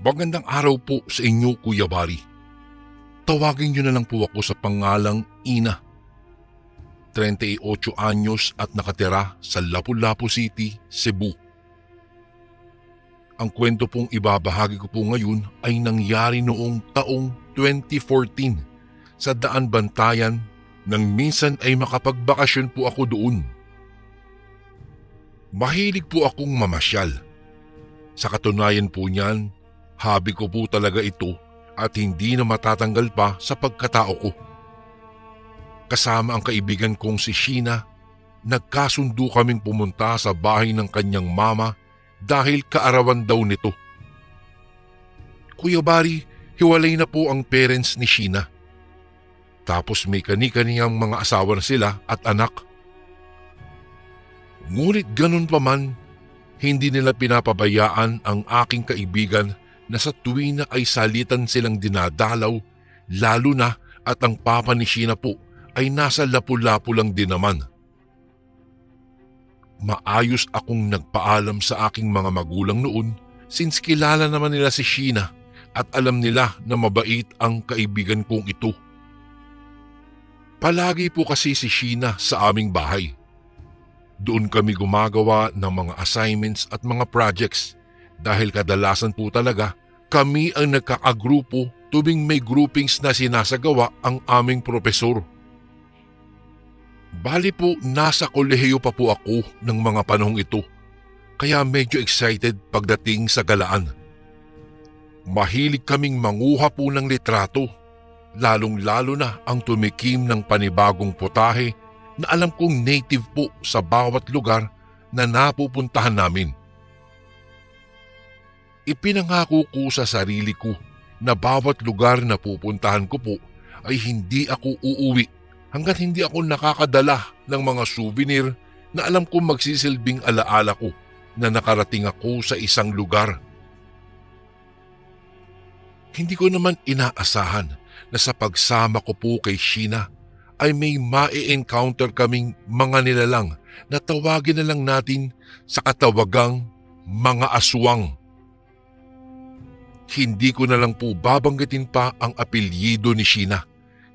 Magandang araw po sa inyo, Kuya Bari. Tawagin niyo na lang po ako sa pangalang Ina. 38 anyos at nakatira sa Lapu-Lapu City, Cebu. Ang kwento pong ibabahagi ko po ngayon ay nangyari noong taong 2014 sa Daan Bantayan nang minsan ay makapagbakasyon po ako doon. Mahilig po akong mamasyal. Sa katunayan po niyan, hobby ko po talaga ito at hindi na matatanggal pa sa pagkatao ko. Kasama ang kaibigan kong si Sheena, nagkasundo kaming pumunta sa bahay ng kanyang mama dahil kaarawan daw nito. Kuya Bari, hiwalay na po ang parents ni Sheena. Tapos may kani-kaniyang mga asawa na sila at anak. Ngunit ganun pa man, hindi nila pinapabayaan ang aking kaibigan na sa tuwing na ay salitan silang dinadalaw, lalo na at ang papa ni Sheena po ay nasa Lapu-Lapu lang din naman. Maayos akong nagpaalam sa aking mga magulang noon since kilala naman nila si Sheena at alam nila na mabait ang kaibigan kong ito. Palagi po kasi si Sheena sa aming bahay. Doon kami gumagawa ng mga assignments at mga projects dahil kadalasan po talaga kami ang nagkakagrupo tuwing may groupings na sinasagawa ang aming propesor. Bali po nasa kolehiyo pa po ako ng mga panahong ito kaya medyo excited pagdating sa galaan. Mahilig kaming manguha po ng litrato, lalong-lalo na ang tumikim ng panibagong putahe na alam kong native po sa bawat lugar na napupuntahan namin. Ipinangako ko sa sarili ko na bawat lugar na pupuntahan ko po ay hindi ako uuwi hanggat hindi ako nakakadala ng mga souvenir na alam kong magsisilbing alaala ko na nakarating ako sa isang lugar. Hindi ko naman inaasahan na sa pagsama ko po kay Sheena ay may ma-encounter kaming mga nilalang na tawagin na lang natin sa katawagang mga aswang. Hindi ko na lang po babanggitin pa ang apelyido ni Sheena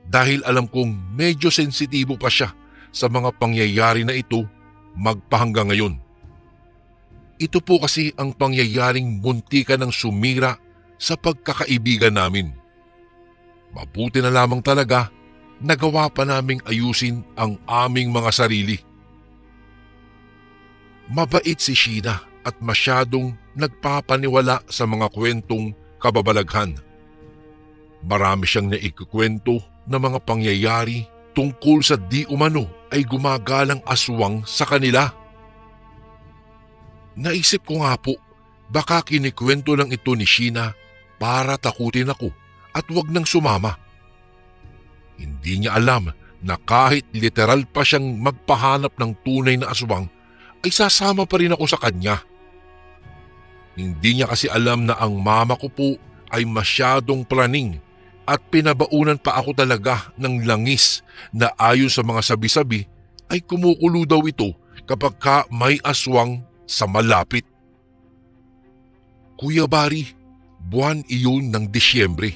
dahil alam kong medyo sensitibo pa siya sa mga pangyayari na ito magpahanggang ngayon. Ito po kasi ang pangyayaring muntikan ng sumira sa pagkakaibigan namin. Mabuti na lamang talaga nagawa pa naming ayusin ang aming mga sarili. Mabait si Sheena at masyadong nagpapaniwala sa mga kwentong kababalaghan. Marami siyang naikukwento na mga pangyayari tungkol sa di umano ay gumagalang aswang sa kanila. Naisip ko nga po, baka kinikwento lang ito ni Sheena para takutin ako at wag nang sumama. Hindi niya alam na kahit literal pa siyang magpahanap ng tunay na aswang ay sasama pa rin ako sa kanya. Hindi niya kasi alam na ang mama ko po ay masyadong praning at pinabaunan pa ako talaga ng langis na ayon sa mga sabi-sabi ay kumukulo daw ito kapag may aswang sa malapit. Kuya Bari, buwan iyon ng Disyembre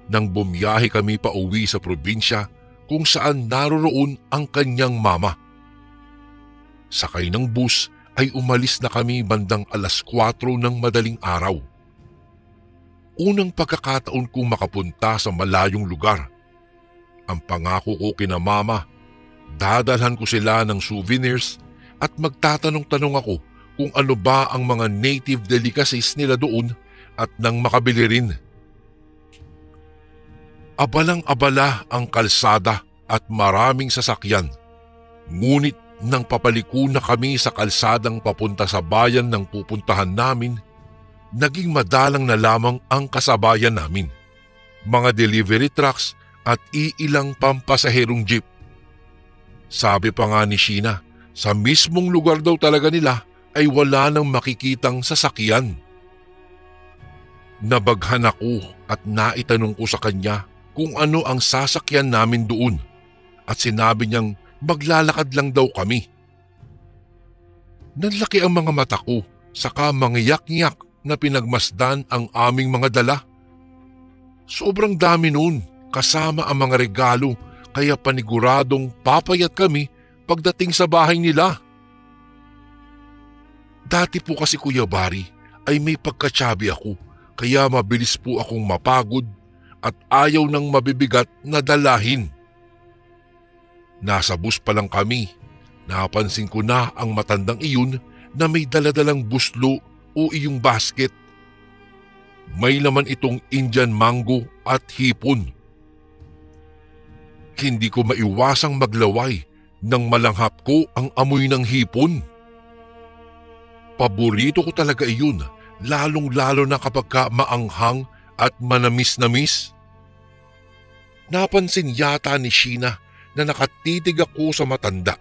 nang bumiyahe kami pa uwi sa probinsya kung saan naroroon ang kanyang mama. Sakay ng bus ay umalis na kami bandang 4:00 ng madaling araw. Unang pagkakataon kong makapunta sa malayong lugar. Ang pangako ko kina mama, dadalhan ko sila ng souvenirs at magtatanong-tanong ako kung ano ba ang mga native delicacies nila doon at nang makabili rin. Abalang-abala ang kalsada at maraming sasakyan. Ngunit nang papaliko na kami sa kalsadang papunta sa bayan ng pupuntahan namin, naging madalang na lamang ang kasabayan namin. Mga delivery trucks at iilang pampasaherong jeep. Sabi pa nga ni Sheena, sa mismong lugar daw talaga nila ay wala nang makikitang sasakyan. Nabaghan ako at naitanong ko sa kanya kung ano ang sasakyan namin doon at sinabi niyang maglalakad lang daw kami. Nanlaki ang mga mata ko saka mangiyak-ngiyak na pinagmasdan ang aming mga dala. Sobrang dami nun, kasama ang mga regalo, kaya paniguradong papayat kami pagdating sa bahay nila. Dati po kasi Kuya Bari ay may pagkatsabi ako, kaya mabilis po akong mapagod at ayaw ng mabibigat na dalahin. Nasa bus pa lang kami, napansin ko na ang matandang iyon na may daladalang buslo o iyong basket. May laman itong Indian mango at hipon. Hindi ko maiwasang maglaway nang malanghap ko ang amoy ng hipon. Paborito ko talaga iyon, lalong-lalo na kapag maanghang at manamis-namis. Napansin yata ni Sheena na nakatitig ako sa matanda,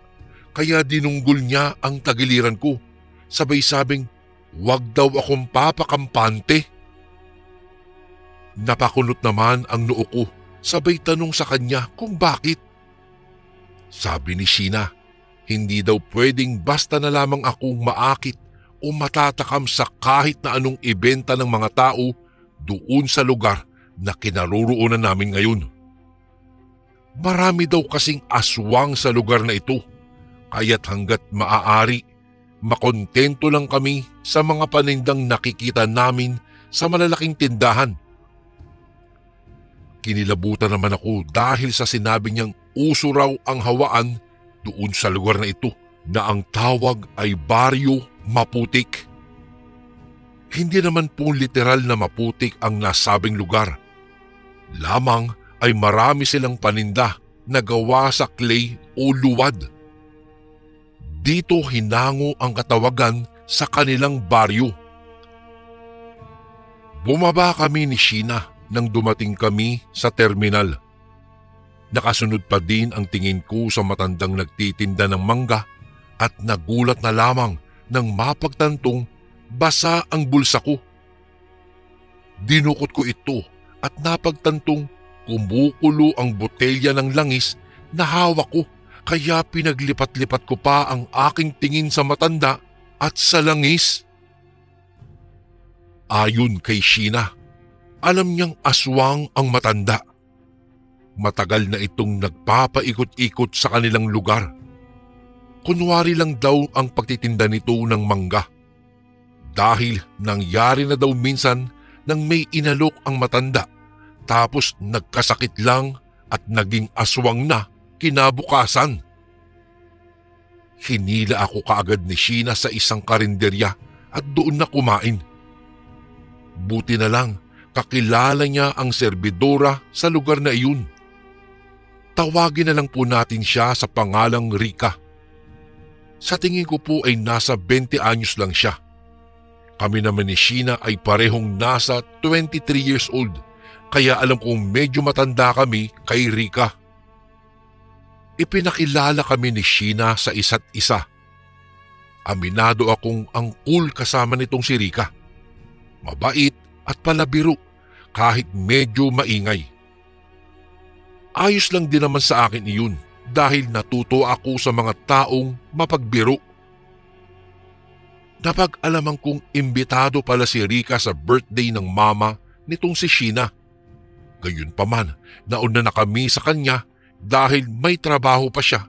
kaya dinunggol niya ang tagiliran ko. Sabay sabing, "Wag daw akong papakampante." Napakunot naman ang noo ko, sabay tanong sa kanya kung bakit. Sabi ni Sheena, hindi daw pwedeng basta na lamang akong maakit o matatakam sa kahit na anong ibenta ng mga tao doon sa lugar na kinaroroonan namin ngayon. Marami daw kasing aswang sa lugar na ito, kaya't hanggat maaari, makontento lang kami sa mga panindang nakikita namin sa malalaking tindahan. Kinilabutan naman ako dahil sa sinabi niyang uso raw ang hawaan doon sa lugar na ito na ang tawag ay Baryo Maputik. Hindi naman po literal na maputik ang nasabing lugar. Lamang ay marami silang paninda na gawa sa clay o luwad. Dito hinango ang katawagan sa kanilang baryo. Bumaba kami ni Sheena nang dumating kami sa terminal. Nakasunod pa din ang tingin ko sa matandang nagtitinda ng mangga at nagulat na lamang nang mapagtantong basa ang bulsa ko. Dinukot ko ito at napagtantong kumukulo ang botelya ng langis na hawak ko, kaya pinaglipat-lipat ko pa ang aking tingin sa matanda at sa langis. Ayon kay Sheena, alam niyang aswang ang matanda. Matagal na itong nagpapaikot-ikot sa kanilang lugar. Kunwari lang daw ang pagtitinda nito ng mangga. Dahil nangyari na daw minsan nang may inalok ang matanda, tapos nagkasakit lang at naging aswang na kinabukasan. Hinila ako kaagad ni Sheena sa isang karinderya at doon na kumain. Buti na lang, kakilala niya ang serbidora sa lugar na iyon. Tawagin na lang po natin siya sa pangalang Rika. Sa tingin ko po ay nasa 20 anyos lang siya. Kami naman ni Sheena ay parehong nasa 23 years old, kaya alam kong medyo matanda kami kay Rika. Ipinakilala kami ni Sheena sa isa't isa. Aminado akong ang cool kasama nitong si Rika. Mabait at palabiro kahit medyo maingay. Ayos lang din naman sa akin iyon dahil natuto ako sa mga taong mapagbiro. Napag-alaman kong imbitado pala si Rika sa birthday ng mama nitong si Sheena. Gayunpaman, nauna na kami sa kanya dahil may trabaho pa siya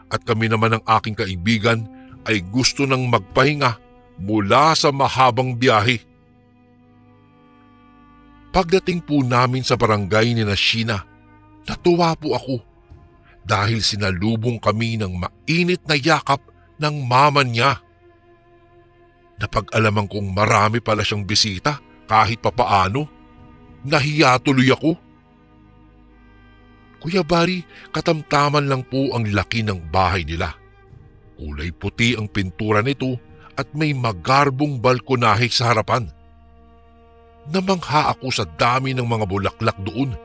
at kami naman ng aking kaibigan ay gusto nang magpahinga mula sa mahabang biyahe. Pagdating po namin sa barangay ni Sheena, natuwa po ako dahil sinalubong kami ng mainit na yakap ng mama niya. Napag-alaman kong marami pala siyang bisita kahit papaano. Nahiya tuloy ako. Kuya Bari, katamtaman lang po ang laki ng bahay nila. Kulay puti ang pintura nito at may magarbong balkonahe sa harapan. Namangha ako sa dami ng mga bulaklak doon.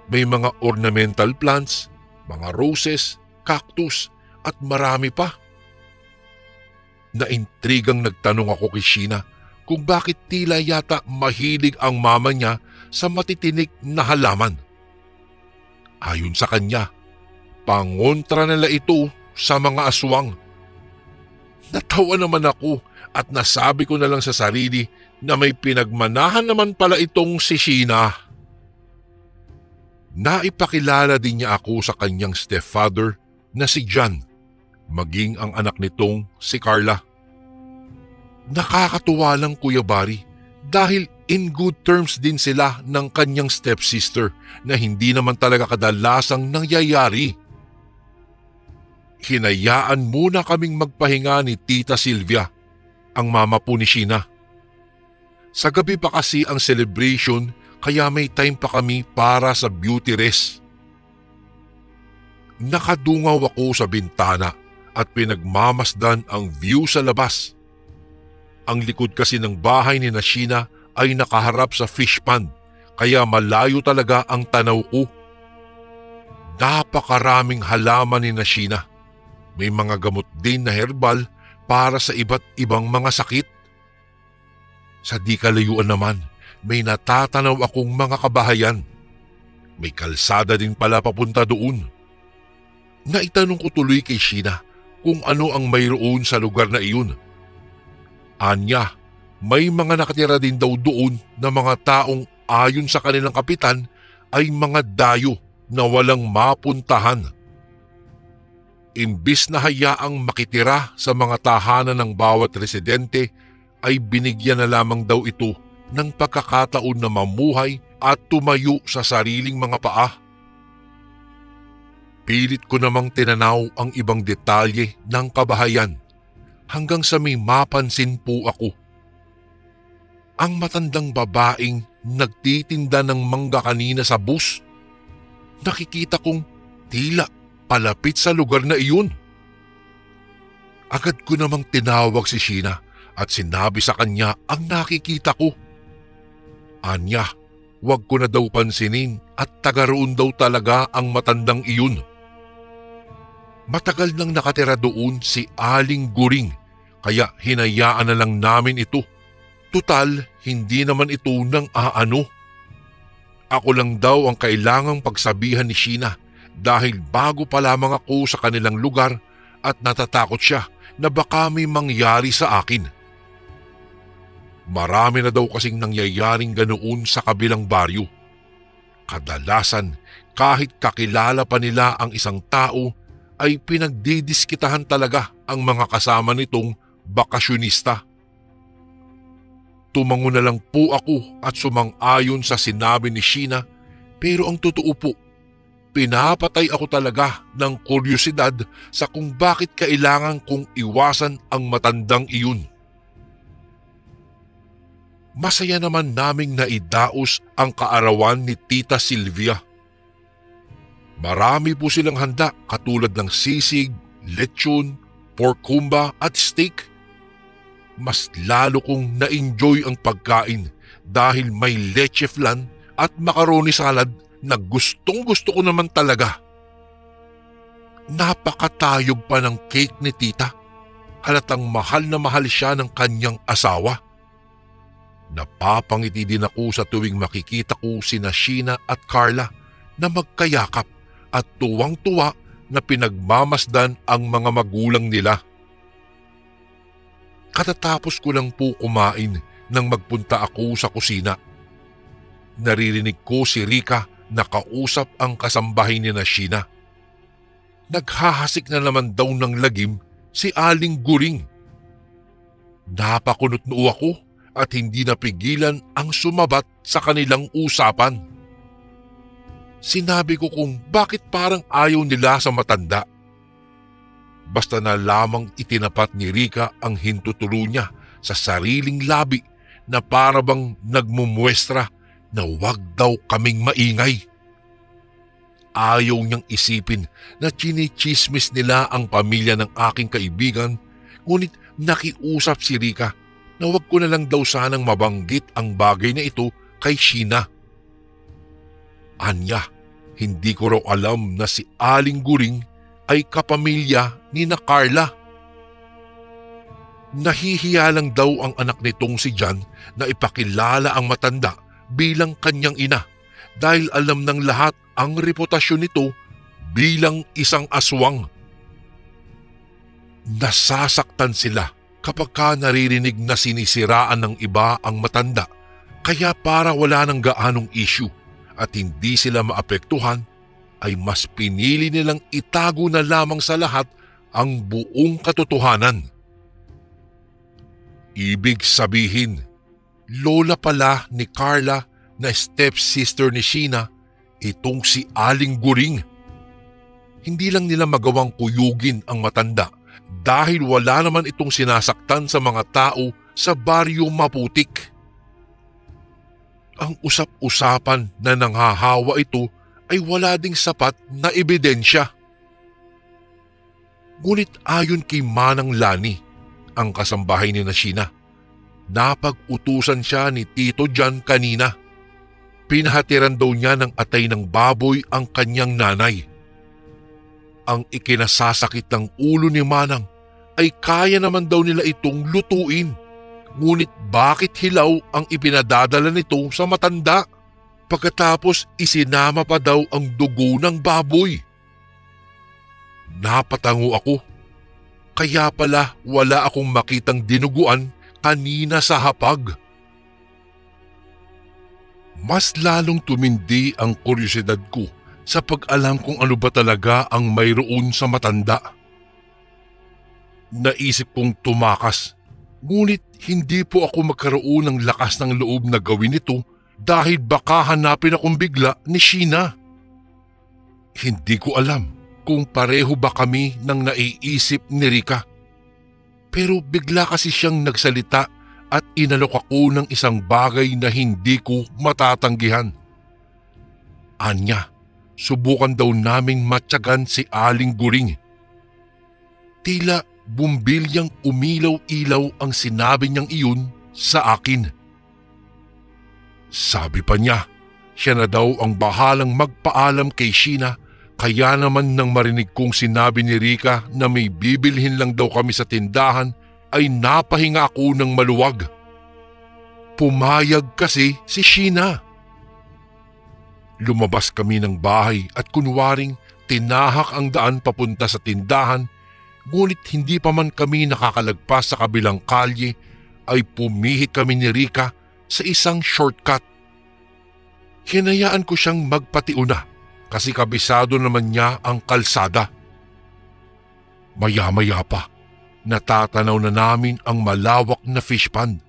May mga ornamental plants, mga roses, cactus at marami pa. Naintrigang nagtanong ako kay Sheena kung bakit tila yata mahilig ang mama niya sa matitinik na halaman. Ayon sa kanya, pangontra nila ito sa mga aswang. Natawa naman ako at nasabi ko na lang sa sarili na may pinagmanahan naman pala itong si Sheena. Naipakilala din niya ako sa kanyang stepfather na si John, maging ang anak nitong si Carla. Nakakatuwa lang, Kuya Barry, dahil in good terms din sila ng kanyang stepsister na hindi naman talaga kadalasang nangyayari. Hinayaan muna kaming magpahinga ni Tita Sylvia, ang mama po ni Sheena. Sa gabi pa kasi ang celebration kaya may time pa kami para sa beauty rest. Nakadungaw ako sa bintana at pinagmamasdan ang view sa labas. Ang likod kasi ng bahay ni Sheena ay nakaharap sa fish pond kaya malayo talaga ang tanaw ko. Napakaraming halaman ni Sheena. May mga gamot din na herbal para sa iba't ibang mga sakit. Sa di kalayuan naman, may natatanaw akong mga kabahayan. May kalsada din pala papunta doon. Naitanong ko tuloy kay Sheena kung ano ang mayroon sa lugar na iyon. Anya, may mga nakatira din daw doon na mga taong ayon sa kanilang kapitan ay mga dayo na walang mapuntahan. Imbis na hayaang makitira sa mga tahanan ng bawat residente, ay binigyan na lamang daw ito ng pagkakataon na mamuhay at tumayo sa sariling mga paa. Pilit ko namang tinanaw ang ibang detalye ng kabahayan hanggang sa may mapansin po ako. Ang matandang babaeng nagtitinda ng mangga kanina sa bus. Nakikita kong tila palapit sa lugar na iyon. Agad ko namang tinawag si Sheena at sinabi sa kanya ang nakikita ko. Anya, wag ko na daw pansinin at taga roon daw talaga ang matandang iyon. Matagal nang nakatira doon si Aling Guring kaya hinayaan na lang namin ito. Tutal, hindi naman ito nang aano. Ako lang daw ang kailangang pagsabihan ni Sheena dahil bago pa lamang ako sa kanilang lugar at natatakot siya na baka may mangyari sa akin. Marami na daw kasing nangyayaring ganoon sa kabilang baryo. Kadalasan, kahit kakilala pa nila ang isang tao, ay pinagdidiskitahan talaga ang mga kasama nitong bakasyonista. Tumango na lang po ako at sumang-ayon sa sinabi ni Sheena, pero ang totoo po, pinapatay ako talaga ng kuryosidad sa kung bakit kailangan kong iwasan ang matandang iyon. Masaya naman naming naidaos ang kaarawan ni Tita Sylvia. Marami po silang handa katulad ng sisig, lechon, pork humba at steak. Mas lalo kong na-enjoy ang pagkain dahil may leche flan at macaroni salad na gustong-gusto ko naman talaga. Napakatayog pa ng cake ni Tita. Halatang mahal na mahal siya ng kanyang asawa. Napapangiti din ako sa tuwing makikita ko sina Sheena at Carla na magkayakap at tuwang-tuwa na pinagmamasdan ang mga magulang nila. Katatapos ko lang po kumain nang magpunta ako sa kusina. Naririnig ko si Rika na kausap ang kasambahay ni Sheena. Naghahasik na naman daw ng lagim si Aling Guring. Napakunot noo ako at hindi napigilan ang sumabat sa kanilang usapan. Sinabi ko kung bakit parang ayaw nila sa matanda. Basta na lamang itinapat ni Rika ang hintuturo niya sa sariling labi na parabang nagmumuestra na wag daw kaming maingay. Ayaw niyang isipin na chinichismis nila ang pamilya ng aking kaibigan, ngunit nakiusap si Rika na wag ko na lang daw sanang mabanggit ang bagay na ito kay Sheena. Anya, hindi ko raw alam na si Aling Guring ay kapamilya ni na Carla. Nahihiya lang daw ang anak nitong si John na ipakilala ang matanda bilang kanyang ina dahil alam ng lahat ang reputasyon nito bilang isang aswang. Nasasaktan sila Kapag ka naririnig na sinisiraan ng iba ang matanda, kaya para wala ng gaanong issue at hindi sila maapektuhan, ay mas pinili nilang itago na lamang sa lahat ang buong katotohanan. Ibig sabihin, lola pala ni Carla na stepsister ni Sheena itong si Aling Guring. Hindi lang nila magawang kuyugin ang matanda dahil wala naman itong sinasaktan sa mga tao sa baryo Maputik. Ang usap-usapan na nanghahawa ito ay wala ding sapat na ebidensya. Ngunit ayon kay Manang Lani, ang kasambahay ni Sheena, napag-utusan siya ni Tito Jan kanina. Pinahatiran daw niya ng atay ng baboy ang kanyang nanay. Ang ikinasasakit ng ulo ni Manang ay kaya naman daw nila itong lutuin. Ngunit bakit hilaw ang ipinadadala nito sa matanda? Pagkatapos isinama pa daw ang dugo ng baboy. Napatango ako. Kaya pala wala akong makitang dinuguan kanina sa hapag. Mas lalong tumindi ang kuryosidad ko sa pag-alam kung ano ba talaga ang mayroon sa matanda. Naisip kong tumakas, ngunit hindi po ako magkaroon ng lakas ng loob na gawin ito dahil baka hanapin akong bigla ni Sheena. Hindi ko alam kung pareho ba kami ng naiisip ni Rika. Pero bigla kasi siyang nagsalita at inalok ako ng isang bagay na hindi ko matatanggihan. Anya, subukan daw naming matyagan si Aling Guring. Tila bumbilyang umilaw-ilaw ang sinabi niyang iyon sa akin. Sabi pa niya, siya na daw ang bahalang magpaalam kay Sheena, kaya naman nang marinig kong sinabi ni Rika na may bibilhin lang daw kami sa tindahan ay napahinga ako ng maluwag. Pumayag kasi si Sheena. Lumabas kami ng bahay at kunwaring tinahak ang daan papunta sa tindahan, ngunit hindi pa man kami nakakalagpas sa kabilang kalye ay pumihit kami ni Rika sa isang shortcut. Hinayaan ko siyang magpatiuna kasi kabisado naman niya ang kalsada. Maya-maya pa, natatanaw na namin ang malawak na fish pond.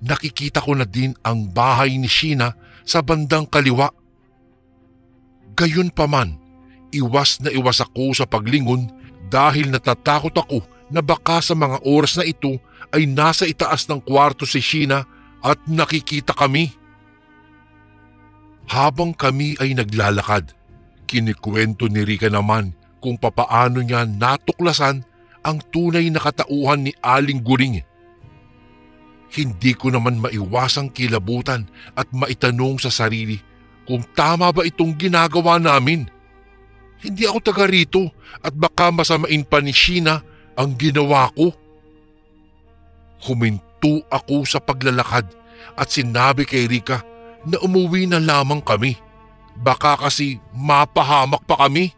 Nakikita ko na din ang bahay ni Sheena sa bandang kaliwa. Gayunpaman, iwas na iwas ako sa paglingon dahil natatakot ako na baka sa mga oras na ito ay nasa itaas ng kwarto si Sheena at nakikita kami. Habang kami ay naglalakad, kinikwento ni Rika naman kung papaano niya natuklasan ang tunay na katauhan ni Aling Guring. Hindi ko naman maiwasang kilabutan at maitanong sa sarili kung tama ba itong ginagawa namin. Hindi ako taga rito at baka masamain pa ni Sheena ang ginawa ko. Huminto ako sa paglalakad at sinabi kay Rika na umuwi na lamang kami. Baka kasi mapahamak pa kami.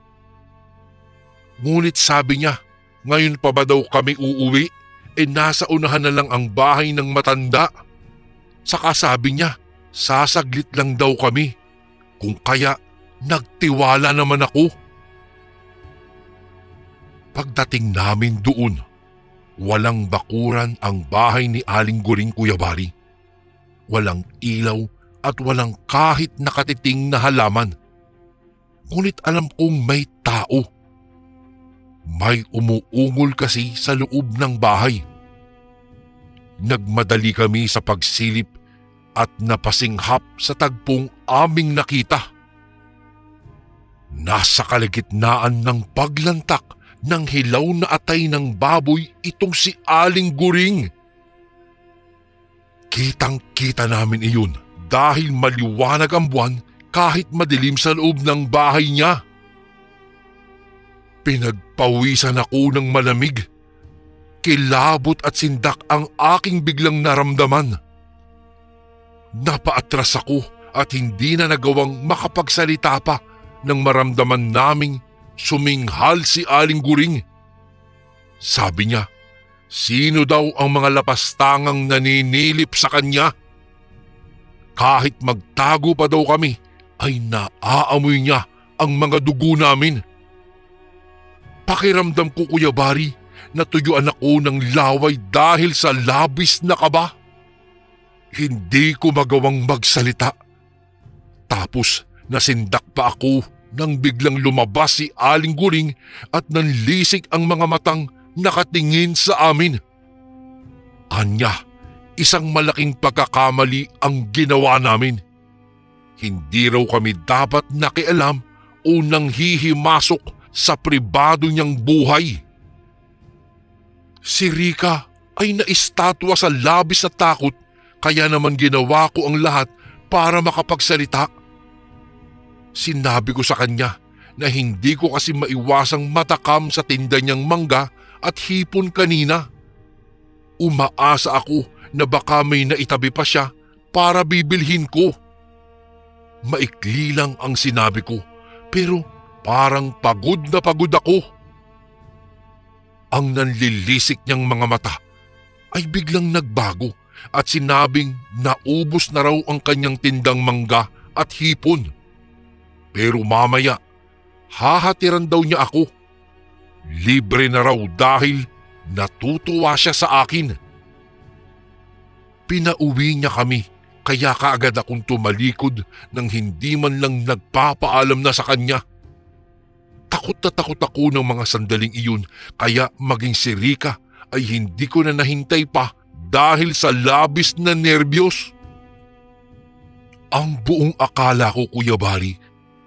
Ngunit sabi niya, ngayon pa ba daw kami uuwi? Nasa unahan na lang ang bahay ng matanda. Saka sabi niya, sasaglit lang daw kami. Kung kaya, nagtiwala naman ako. Pagdating namin doon, walang bakuran ang bahay ni Aling Guring, Kuya Bari. Walang ilaw at walang kahit nakatiting na halaman. Ngunit alam kong may tao. May umuungol kasi sa loob ng bahay. Nagmadali kami sa pagsilip at napasinghap sa tagpong aming nakita. Nasa kalagitnaan ng paglantak ng hilaw na atay ng baboy itong si Aling Guring. Kitang-kita namin iyon dahil maliwanag ang buwan kahit madilim sa loob ng bahay niya. Pinagpawisan ako ng malamig. Kilabot at sindak ang aking biglang naramdaman. Napaatras ako at hindi na nagawang makapagsalita pa nang maramdaman naming suminghal si Aling Guring. Sabi niya, Sino daw ang mga lapastangang naninilip sa kanya? Kahit magtago pa daw kami, ay naaamoy niya ang mga dugo namin. Pakiramdam ko, Kuya Bari, natuyuan ako ng laway dahil sa labis na kaba. Hindi ko magawang magsalita. Tapos nasindak pa ako nang biglang lumabas si Aling Guring at nanlisik ang mga matang nakatingin sa amin. Anya, isang malaking pagkakamali ang ginawa namin. Hindi raw kami dapat nakialam o nanghihimasok sa pribado niyang buhay. Si Rika ay naistatwa sa labis na takot, kaya naman ginawa ko ang lahat para makapagsalita. Sinabi ko sa kanya na hindi ko kasi maiwasang matakam sa tinda niyang mangga at hipon kanina. Umaasa ako na baka may naitabi pa siya para bibilhin ko. Maikli lang ang sinabi ko, pero parang pagod na pagod ako. Ang nanlilisik niyang mga mata ay biglang nagbago at sinabing naubos na raw ang kanyang tindang mangga at hipon. Pero mamaya, hahatiran daw niya ako. Libre na raw dahil natutuwa siya sa akin. Pinauwi niya kami, kaya kaagad akong tumalikod nang hindi man lang nagpapaalam na sa kanya. Takot na takot ako ng mga sandaling iyon, kaya maging si Rika ay hindi ko na nahintay pa dahil sa labis na nerbiyos. Ang buong akala ko, Kuya Bari,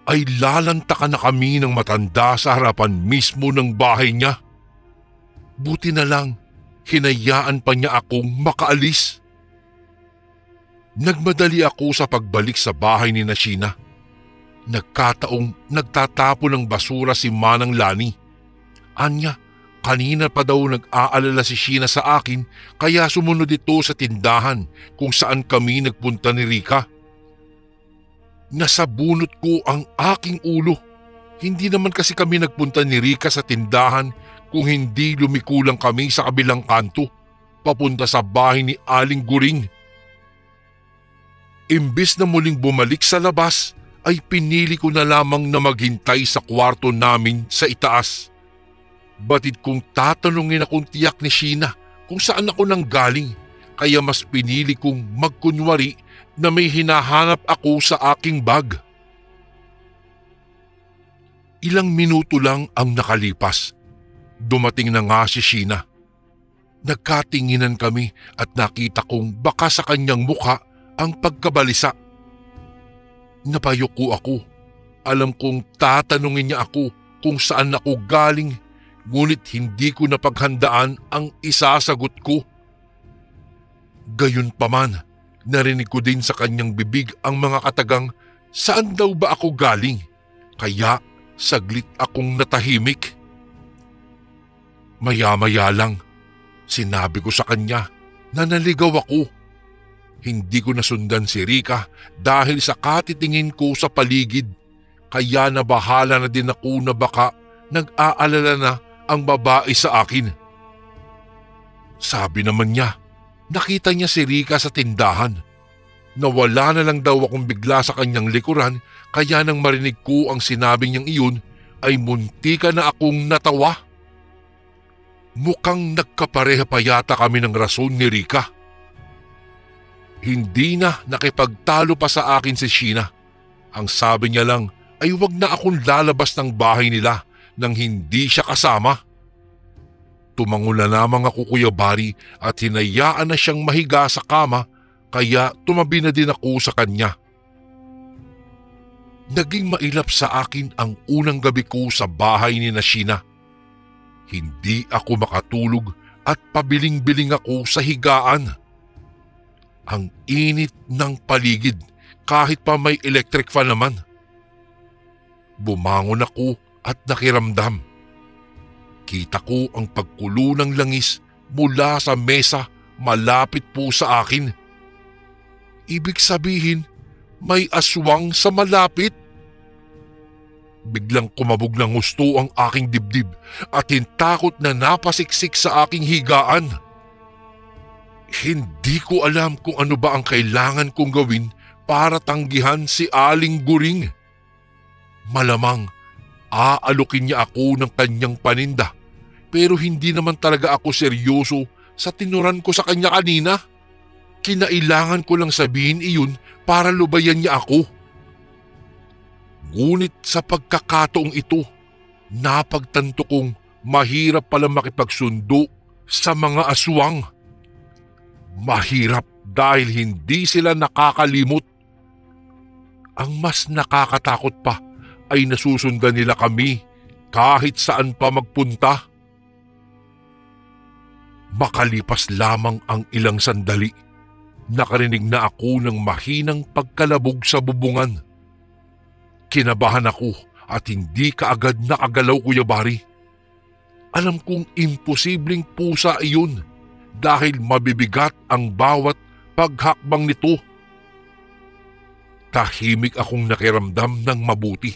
ay lalantakan na kami ng matanda sa harapan mismo ng bahay niya. Buti na lang, hinayaan pa niya akong makaalis. Nagmadali ako sa pagbalik sa bahay ni Sheena. Nagkataong nagtatapo ng basura si Manang Lani. Anya, kanina pa daw nag-aalala si Sheena sa akin, kaya sumunod ito sa tindahan kung saan kami nagpunta ni Rika. Nasabunot ko ang aking ulo. Hindi naman kasi kami nagpunta ni Rika sa tindahan kung hindi lumikulang kami sa kabilang kanto, papunta sa bahay ni Aling Guring. Imbes na muling bumalik sa labas, ay pinili ko na lamang na maghintay sa kwarto namin sa itaas. Batid kong tatanungin akong tiyak ni Sheena kung saan ako nanggaling, kaya mas pinili kong magkunwari na may hinahanap ako sa aking bag. Ilang minuto lang ang nakalipas. Dumating na nga si Sheena. Nagkatinginan kami at nakita kong baka sa kanyang mukha ang pagkabalisa. Napayuko ako. Alam kong tatanungin niya ako kung saan ako galing, ngunit hindi ko napaghandaan ang isasagot ko. Gayunpaman, narinig ko din sa kanyang bibig ang mga katagang, saan daw ba ako galing? Kaya saglit akong natahimik. Maya-maya lang, sinabi ko sa kanya na naligaw ako. Hindi ko nasundan si Rika dahil sa katitingin ko sa paligid, kaya nabahala na din ako na baka nag-aalala na ang babae sa akin. Sabi naman niya, nakita niya si Rika sa tindahan. Nawala na lang daw akong bigla sa kanyang likuran, kaya nang marinig ko ang sinabi niyang iyon ay muntika na akong natawa. Mukhang nagkapareha pa yata kami ng rason ni Rika. Hindi na nakipagtalo pa sa akin si Sheena. Ang sabi niya lang ay wag na akong lalabas ng bahay nila nang hindi siya kasama. Tumango na lamang ako, Kuya Bari, at hinayaan na siyang mahiga sa kama, kaya tumabi na din ako sa kanya. Naging mailap sa akin ang unang gabi ko sa bahay ni Sheena. Hindi ako makatulog at pabiling-biling ako sa higaan. Ang init ng paligid kahit pa may electric fan naman. Bumangon ako at nakiramdam. Kita ko ang pagkulo ng langis mula sa mesa malapit po sa akin. Ibig sabihin, may aswang sa malapit. biglang kumabog ng husto ang aking dibdib at hintakot na napasiksik sa aking higaan. Hindi ko alam kung ano ba ang kailangan kong gawin para tanggihan si Aling Guring. Malamang aalukin niya ako ng kanyang paninda, pero hindi naman talaga ako seryoso sa tinuran ko sa kanya kanina. Kinailangan ko lang sabihin iyon para lubayan niya ako. Ngunit sa pagkakataong ito, napagtanto kong mahirap pala makipagsundo sa mga aswang. Mahirap dahil hindi sila nakakalimot. Ang mas nakakatakot pa ay nasusundan nila kami kahit saan pa magpunta. Makalipas lamang ang ilang sandali, nakarinig na ako ng mahinang pagkalabog sa bubungan. Kinabahan ako at hindi kaagad nakagalaw, Kuya Bari. Alam kong imposibleng pusa iyon dahil mabibigat ang bawat paghakbang nito. Tahimik akong nakiramdam ng mabuti.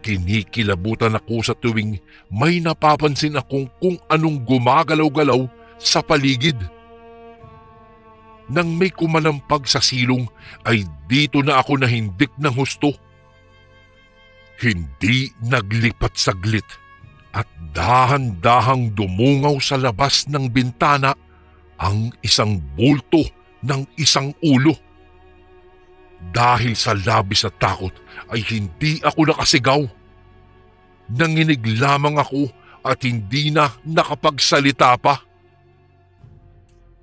Kinikilabutan ako sa tuwing may napapansin akong kung anong gumagalaw-galaw sa paligid. Nang may kumalampag sa silong ay dito na ako nahindik ng husto. Hindi naglipat saglit at dahan-dahang dumungaw sa labas ng bintana ang isang bulto ng isang ulo. Dahil sa labis na takot ay hindi ako nakasigaw. Nanginig lamang ako at hindi na nakapagsalita pa.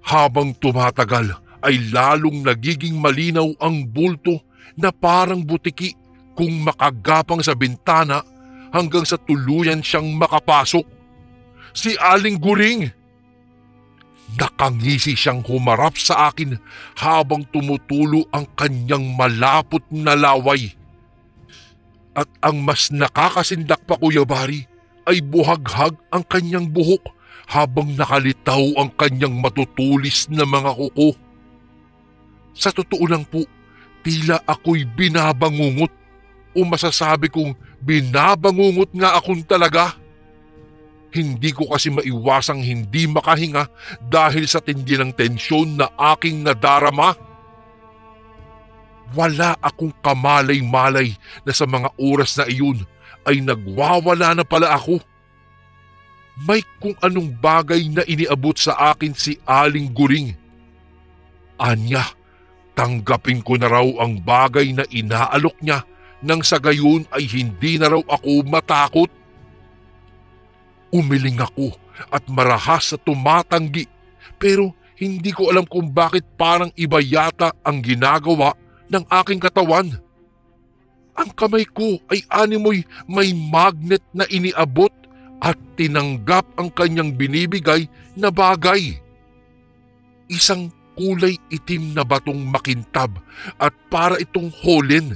Habang tumatagal ay lalong nagiging malinaw ang bulto na parang butiki kung makagapang sa bintana hanggang sa tuluyan siyang makapasok. Si Aling Guring! Nakangisi siyang humarap sa akin habang tumutulo ang kanyang malapot na laway. At ang mas nakakasindak pa, Kuya Bari, ay buhaghag ang kanyang buhok habang nakalitaw ang kanyang matutulis na mga kuko. Sa totoo lang po, tila ako'y binabangungot o masasabi kong binabangungot nga akong talaga. Hindi ko kasi maiwasang hindi makahinga dahil sa tindi ng tensyon na aking nadarama. Wala akong kamalay-malay na sa mga oras na iyon ay nagwawala na pala ako. May kung anong bagay na iniabot sa akin si Aling Guring. Anya, tanggapin ko na raw ang bagay na inaalok niya nang sa gayon ay hindi na raw ako matakot. Umiling ako at marahas sa tumatanggi pero hindi ko alam kung bakit parang iba yata ang ginagawa ng aking katawan. Ang kamay ko ay animoy may magnet na iniabot at tinanggap ang kanyang binibigay na bagay. Isang kulay itim na batong makintab at para itong holen.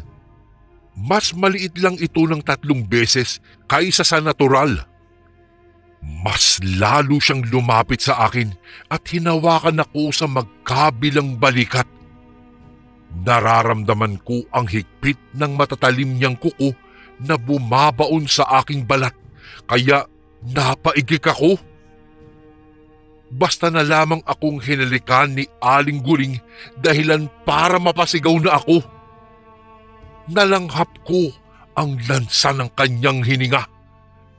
Mas maliit lang ito ng 3 beses kaysa sa natural. Mas lalo siyang lumapit sa akin at hinawakan ako sa magkabilang balikat. Nararamdaman ko ang higpit ng matatalim niyang kuko na bumabaon sa aking balat kaya napaigik ako. Basta na lamang akong hinalikan ni Aling Guring dahilan para mapasigaw na ako. Nalanghap ko ang lansa ng kanyang hininga.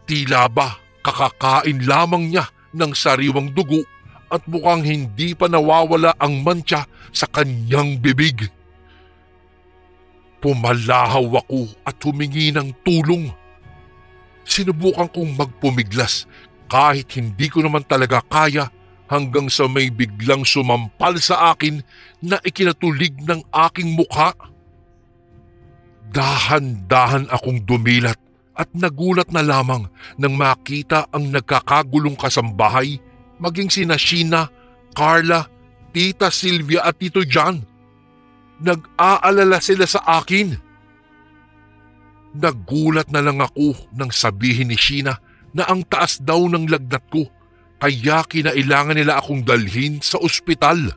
Tila ba kakakain lamang niya ng sariwang dugo at mukhang hindi pa nawawala ang mantsa sa kanyang bibig. Pumalahaw ako at humingi ng tulong. Sinubukan kong magpumiglas kahit hindi ko naman talaga kaya hanggang sa may biglang sumampal sa akin na ikinatulig ng aking mukha. Dahan-dahan akong dumilat at nagulat na lamang nang makita ang nagkakagulong kasambahay maging sina Sheena, Carla, Tita Sylvia at Tito John. Nag-aalala sila sa akin. Nagulat na lang ako nang sabihin ni Sheena na ang taas daw ng lagnat ko kaya kinailangan nila akong dalhin sa ospital.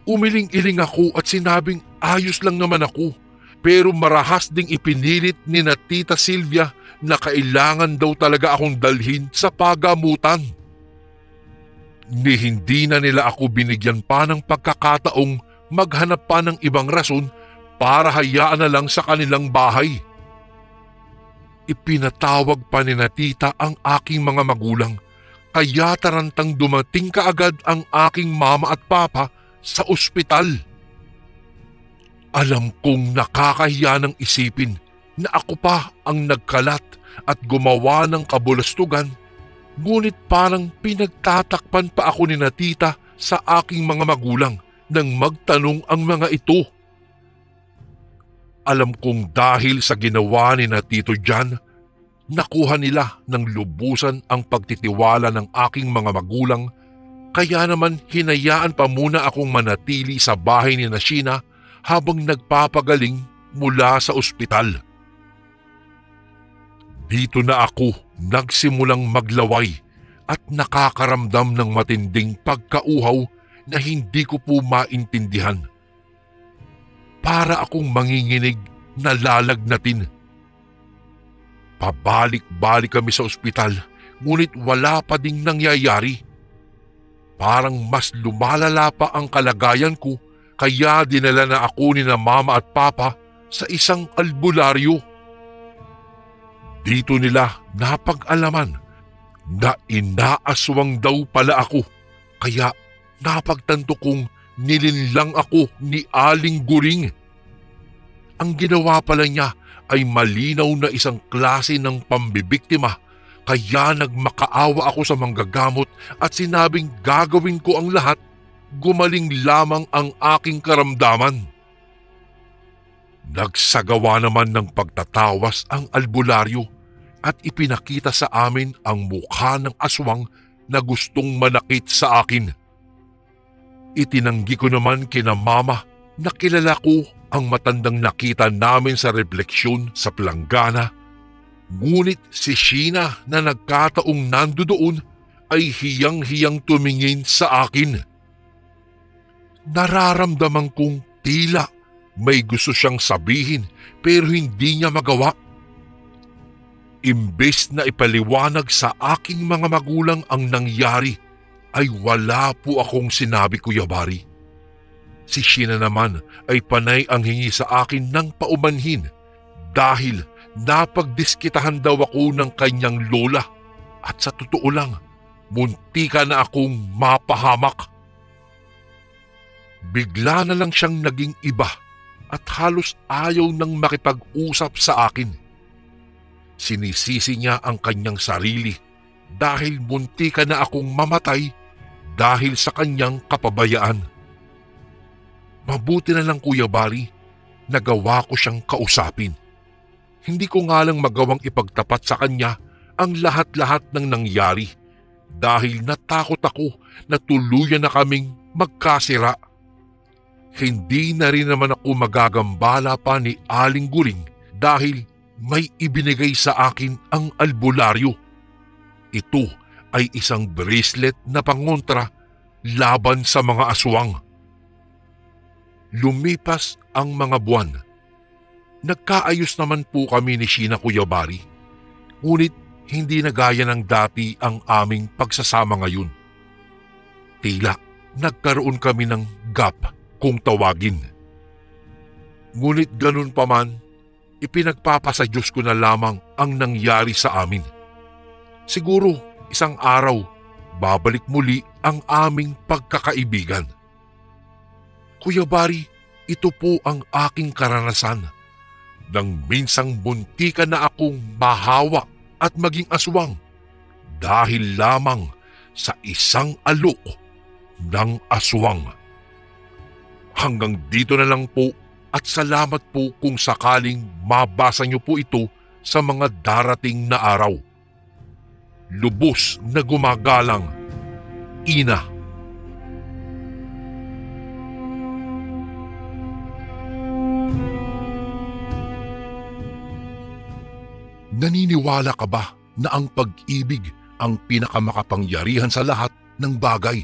Umiling-iling ako at sinabing ayos lang naman ako Pero marahas ding ipinilit ni na Tita Sylvia na kailangan daw talaga akong dalhin sa pagamutan. Ni hindi na nila ako binigyan pa ng pagkakataong maghanap pa ng ibang rason para hayaan na lang sa kanilang bahay. Ipinatawag pa ni na Tita ang aking mga magulang, kaya tarantang dumating kaagad ang aking mama at papa sa ospital. Alam kong nakakahiya ng isipin na ako pa ang nagkalat at gumawa ng kabulastugan, ngunit parang pinagtatakpan pa ako ni na Tita sa aking mga magulang nang magtanong ang mga ito. Alam kong dahil sa ginawa ni na Tito John, nakuha nila ng lubusan ang pagtitiwala ng aking mga magulang, kaya naman hinayaan pa muna akong manatili sa bahay ni na Sheena habang nagpapagaling mula sa ospital. Dito na ako nagsimulang maglaway at nakakaramdam ng matinding pagkauhaw na hindi ko po maintindihan. Para akong manginginig na lalagnatin. Pabalik-balik kami sa ospital, ngunit wala pa ding nangyayari. Parang mas lumalala pa ang kalagayan ko, kaya dinala na ako ni na mama at papa sa isang albularyo. Dito nila napag-alaman na inaaswang daw pala ako, kaya napagtanto kong nilinlang ako ni Aling Guring. Ang ginawa pala niya ay malinaw na isang klase ng pambibiktima, kaya nagmakaawa ako sa manggagamot at sinabing gagawin ko ang lahat, gumaling lamang ang aking karamdaman. Nagsagawa naman ng pagtatawas ang albularyo at ipinakita sa amin ang mukha ng aswang na gustong manakit sa akin. Itinanggi ko naman kina mama na kilala ko ang matandang nakita namin sa refleksyon sa planggana, ngunit si Sheena na nagkataong nandoon ay hiyang-hiyang tumingin sa akin. Nararamdaman kong tila may gusto siyang sabihin pero hindi niya magawa. Imbes na ipaliwanag sa aking mga magulang ang nangyari, ay wala po akong sinabi, Kuya Bari. Si Sheena naman ay panay ang hingi sa akin ng paumanhin dahil napagdiskitahan daw ako ng kanyang lola at sa totoo lang, muntika na akong mapahamak. Bigla na lang siyang naging iba at halos ayaw nang makipag-usap sa akin. Sinisisi niya ang kanyang sarili dahil muntika na akong mamatay dahil sa kanyang kapabayaan. Mabuti na lang, Kuya Bari, nagawa ko siyang kausapin. Hindi ko nga lang magawang ipagtapat sa kanya ang lahat-lahat ng nangyari dahil natakot ako na tuluyan na kaming magkasira. Hindi na rin naman ako magagambala pa ni Aling Guring dahil may ibinigay sa akin ang albularyo. Ito ay isang bracelet na pangontra laban sa mga aswang. Lumipas ang mga buwan. Nagkaayos naman po kami ni Sheena, Kuya Bari. Ngunit hindi na gaya ng dati ang aming pagsasama ngayon. Tila nagkaroon kami ng gap kung tawagin. Ngunit ganun pa man, ipinagpapasa Diyos ko na lamang ang nangyari sa amin. Siguro isang araw, babalik muli ang aming pagkakaibigan. Kuya Bari, ito po ang aking karanasan. Nang minsang muntikan na akong mahawa at maging aswang dahil lamang sa isang alok ng aswang. Hanggang dito na lang po at salamat po kung sakaling mabasa niyo po ito sa mga darating na araw. Lubos na gumagalang, Ina. Naniniwala ka ba na ang pag-ibig ang pinakamakapangyarihan sa lahat ng bagay?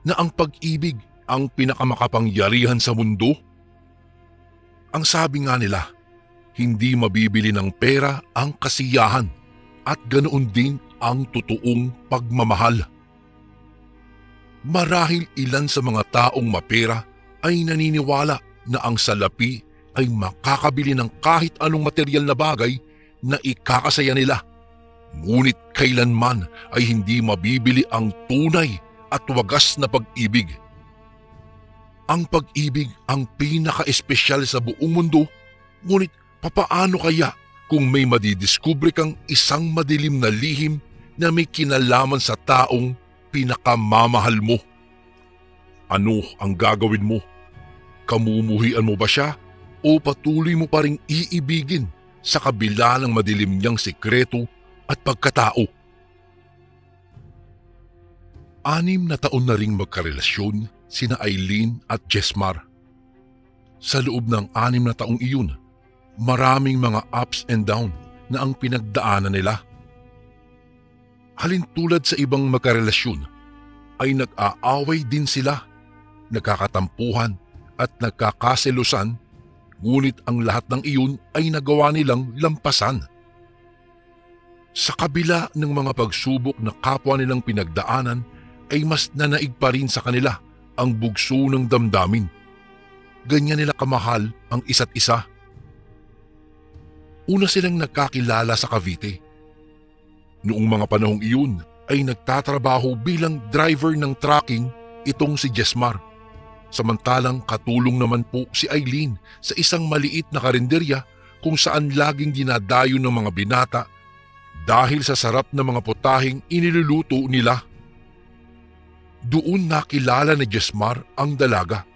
Na ang pag-ibig ang pinakamakapangyarihan sa mundo? Ang sabi nga nila, hindi mabibili ng pera ang kasiyahan at ganoon din ang totoong pagmamahal. Marahil ilan sa mga taong mapera ay naniniwala na ang salapi ay makakabili ng kahit anong materyal na bagay na ikakasaya nila. Ngunit kailanman ay hindi mabibili ang tunay at wagas na pag-ibig. Ang pag-ibig ang pinaka-espesyal sa buong mundo, ngunit papaano kaya kung may madidiskubre kang isang madilim na lihim na may kinalaman sa taong pinakamamahal mo? Ano ang gagawin mo? Kamumuhian mo ba siya o patuloy mo pa ring iibigin sa kabila ng madilim niyang sikreto at pagkatao? 6 na taon na ring magkarelasyon sina Eileen at Jesmar. Sa loob ng 6 na taong iyon, maraming mga ups and down na ang pinagdaanan nila. Halintulad sa ibang magkarelasyon, ay nag-aaway din sila, nagkakatampuhan at nagkakaselusan, ngunit ang lahat ng iyon ay nagawa nilang lampasan. Sa kabila ng mga pagsubok na kapwa nilang pinagdaanan, ay mas nanaig pa rin sa kanila ang bugso ng damdamin. Ganyan nila kamahal ang isa't isa. Una silang nagkakilala sa Cavite. Noong mga panahong iyon ay nagtatrabaho bilang driver ng trucking itong si Jesmar. Samantalang katulong naman po si Eileen sa isang maliit na karinderya kung saan laging dinadayo ng mga binata dahil sa sarap na mga putahing iniluluto nila. Doon nakilala ni Jesmar ang dalaga.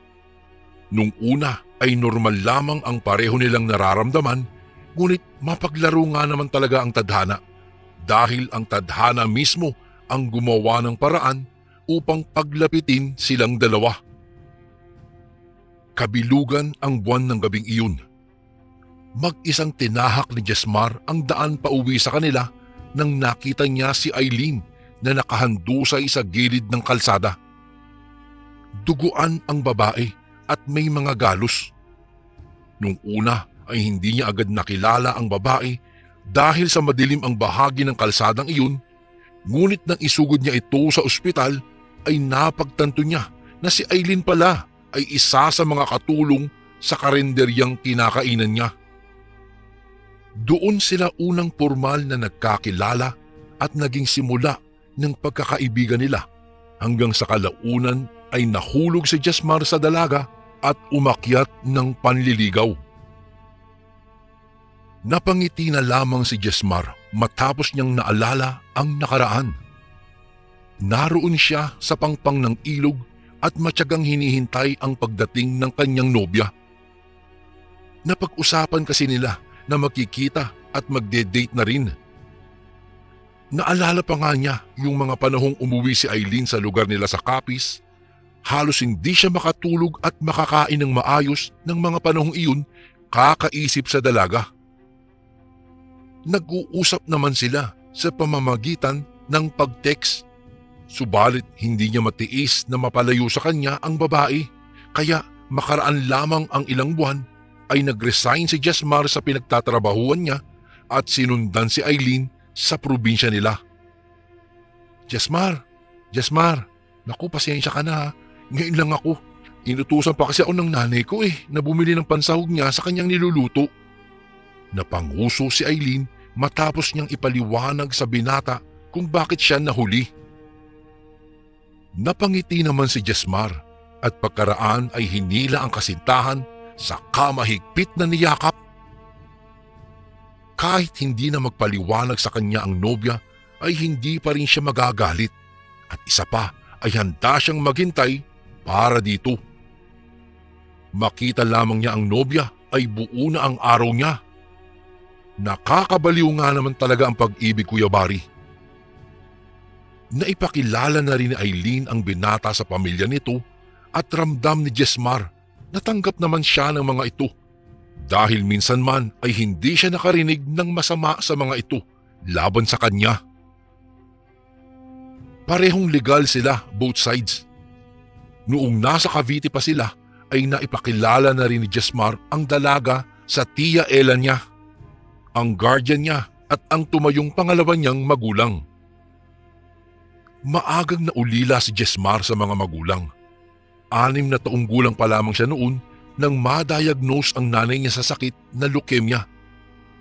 Nung una ay normal lamang ang pareho nilang nararamdaman, ngunit mapaglaro nga naman talaga ang tadhana dahil ang tadhana mismo ang gumawa ng paraan upang paglapitin silang dalawa. Kabilugan ang buwan ng gabing iyon. Mag-isang tinahak ni Jesmar ang daan pauwi sa kanila nang nakita niya si Eileen na nakahandusay sa gilid ng kalsada. Duguan ang babae at may mga galos. Nung una ay hindi niya agad nakilala ang babae dahil sa madilim ang bahagi ng kalsadang iyon, ngunit nang isugod niya ito sa ospital ay napagtanto niya na si Eileen pala ay isa sa mga katulong sa karinderyang kinakainan niya. Doon sila unang formal na nagkakilala at naging simula ng pagkakaibigan nila hanggang sa kalaunan ay nahulog si Jesmar sa dalaga at umakyat ng panliligaw. Napangiti na lamang si Jesmar matapos niyang naalala ang nakaraan. Naroon siya sa pangpang ng ilog at matyagang hinihintay ang pagdating ng kanyang nobya. Napag-usapan kasi nila na magkikita at magde-date na rin. Naalala pa nga niya yung mga panahong umuwi si Eileen sa lugar nila sa Capiz. Halos hindi siya makatulog at makakain ng maayos ng mga panahong iyon kakaisip sa dalaga. Nag-uusap naman sila sa pamamagitan ng pag-text. Subalit hindi niya matiis na mapalayo sa kanya ang babae, kaya makaraan lamang ang ilang buwan ay nag-resign si Jesmar sa pinagtatrabahuan niya at sinundan si Eileen sa probinsya nila. Jesmar, naku pasensya ka na ha. Ngayon lang ako. Inutusan pa kasi ako ng nanay ko na bumili ng pansahog niya sa kanyang niluluto. Napanguso si Eileen matapos niyang ipaliwanag sa binata kung bakit siya nahuli. Napangiti naman si Jesmar at pagkaraan ay hinila ang kasintahan sa kamahigpit na niyakap. Kahit hindi na magpaliwanag sa kanya ang nobya ay hindi pa rin siya magagalit at isa pa ay handa siyang maghintay para dito. Makita lamang niya ang nobya ay buo na ang araw niya. Nakakabaliw nga naman talaga ang pag-ibig, Kuya Bari. Naipakilala na rin ni Eileen ang binata sa pamilya nito at ramdam ni Jesmar na tanggap naman siya ng mga ito. Dahil minsan man ay hindi siya nakarinig ng masama sa mga ito laban sa kanya. Parehong legal sila, both sides. Noong nasa Cavite pa sila ay naipakilala na rin ni Jesmar ang dalaga sa tiya Ella niya, ang guardian niya at ang tumayong pangalawa niyang magulang. Maagang naulila si Jesmar sa mga magulang. 6 na taong gulang pa lamang siya noon nang ma-diagnose ang nanay niya sa sakit na leukemia,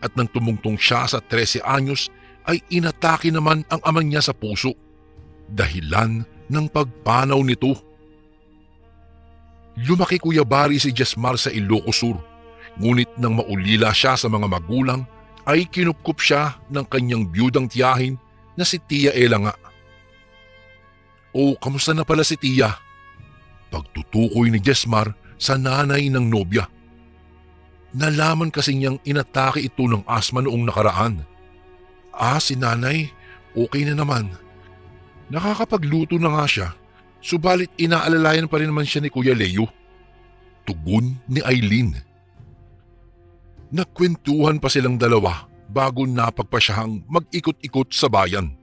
at nang tumungtong siya sa 13 anyos ay inatake naman ang ama niya sa puso, dahilan ng pagpanaw nito. Lumaki kuyabari si Jesmar sa Ilocos Sur, ngunit nang maulila siya sa mga magulang ay kinupkup siya ng kanyang biyudang tiyahin na si Tia Ella nga. "O, kamusta na pala si Tia?" Pagtutukoy ni Jesmar sa nanay ng nobya. Nalaman kasi niyang inatake ito ng asma noong nakaraan. Si nanay, okay na naman. Nakakapagluto na nga siya, subalit inaalalayan pa rin naman siya ni Kuya Leo." Tugon ni Aileen. Nagkwentuhan pa silang dalawa bago napagpasyahang mag-ikot-ikot sa bayan.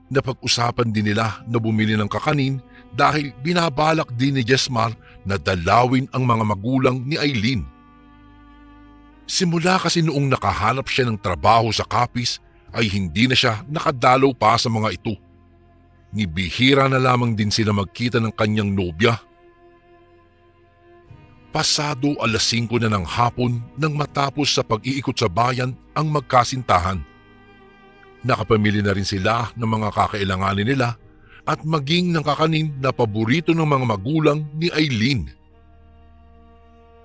Napag-usapan din nila na bumili ng kakanin dahil binabalak din ni Jesmar na dalawin ang mga magulang ni Aileen. Simula kasi noong nakahanap siya ng trabaho sa Capiz ay hindi na siya nakadalaw pa sa mga ito. Nibihira na lamang din sila magkita ng kanyang nobya. Pasado 5:00 na ng hapon nang matapos sa pag-iikot sa bayan ang magkasintahan. Nakapamili na rin sila ng mga kakailanganin nila at maging ng kakanin na paborito ng mga magulang ni Aileen.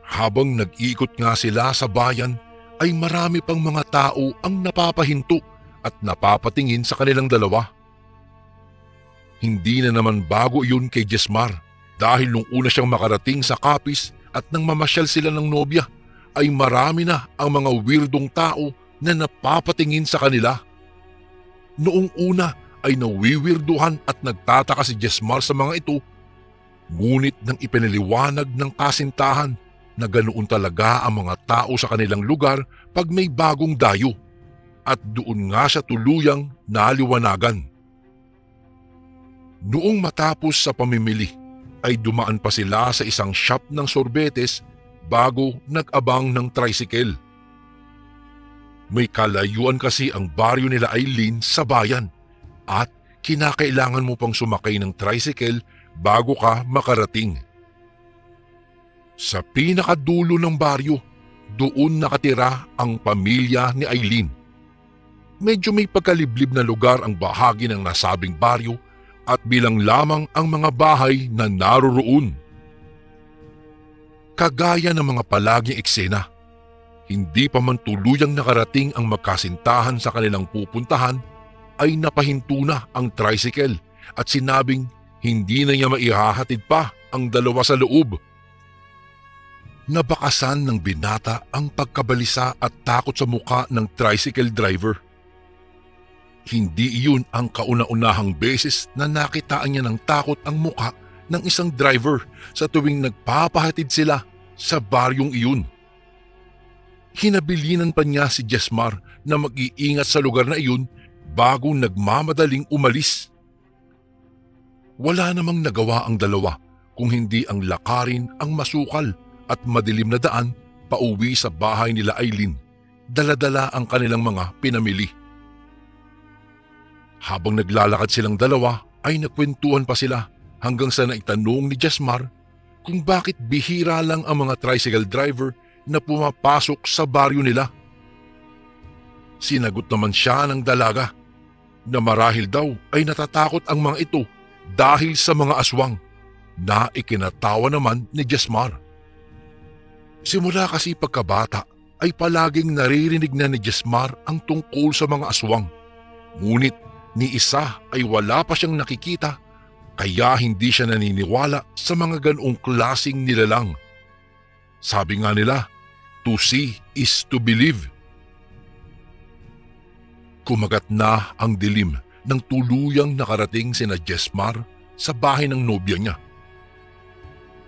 Habang nag-iikot nga sila sa bayan ay marami pang mga tao ang napapahinto at napapatingin sa kanilang dalawa. Hindi na naman bago iyon kay Jesmar dahil nung una siyang makarating sa Capiz at nang mamasyal sila ng nobya ay marami na ang mga weirdong tao na napapatingin sa kanila. Noong una ay nawiwirduhan at nagtataka si Jesmar sa mga ito, ngunit nang ipinaliwanag ng kasintahan na ganoon talaga ang mga tao sa kanilang lugar pag may bagong dayo, at doon nga siya tuluyang naliwanagan. Noong matapos sa pamimili ay dumaan pa sila sa isang shop ng sorbetes bago nag-abang ng tricycle. May kalayuan kasi ang baryo nila Aileen sa bayan at kinakailangan mo pang sumakay ng tricycle bago ka makarating. Sa pinakadulo ng baryo, doon nakatira ang pamilya ni Aileen. Medyo may pagkaliblib na lugar ang bahagi ng nasabing baryo at bilang lamang ang mga bahay na naroroon. Kagaya ng mga palaging eksena, hindi pa man tuluyang nakarating ang magkasintahan sa kanilang pupuntahan ay napahinto na ang tricycle at sinabing hindi na niya maihahatid pa ang dalawa sa loob. Nabakasan ng binata ang pagkabalisa at takot sa muka ng tricycle driver. Hindi iyon ang kauna-unahang beses na nakitaan niya ng takot ang muka ng isang driver sa tuwing nagpapahatid sila sa baryong iyon. Hinabilinan pa niya si Jesmar na mag-iingat sa lugar na iyon bago nagmamadaling umalis. Wala namang nagawa ang dalawa kung hindi ang lakarin ang masukal at madilim na daan pauwi sa bahay nila Aileen, dala-dala ang kanilang mga pinamili. Habang naglalakad silang dalawa ay nagkwentuhan pa sila hanggang sa naitanong ni Jesmar kung bakit bihira lang ang mga tricycle driver na pumapasok sa baryo nila. Sinagot naman siya ng dalaga na marahil daw ay natatakot ang mga ito dahil sa mga aswang, na ikinatawa naman ni Jesmar. Simula kasi pagkabata ay palaging naririnig na ni Jesmar ang tungkol sa mga aswang, ngunit ni isa ay wala pa siyang nakikita kaya hindi siya naniniwala sa mga ganoong klaseng nilalang. Sabi nga nila, to see is to believe. Kumagat na ang dilim nang tuluyang nakarating sina Jesmar sa bahay ng nobya niya.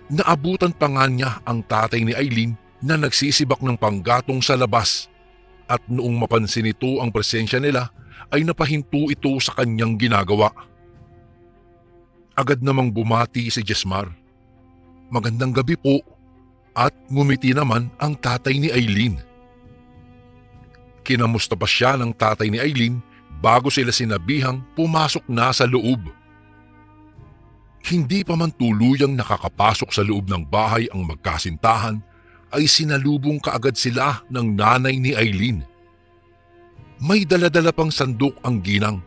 Naabutan pa nga niya ang tatay ni Aileen na nagsisibak ng panggatong sa labas, at noong mapansin nito ang presensya nila ay napahinto ito sa kanyang ginagawa. Agad namang bumati si Jesmar. magandang gabi po, at ngumiti naman ang tatay ni Eileen. Kinamusta pa siya ng tatay ni Eileen bago sila sinabihang pumasok na sa loob. Hindi pa man tuluyang nakakapasok sa loob ng bahay ang magkasintahan ay sinalubong kaagad sila ng nanay ni Eileen. May daladala pang sandok ang ginang,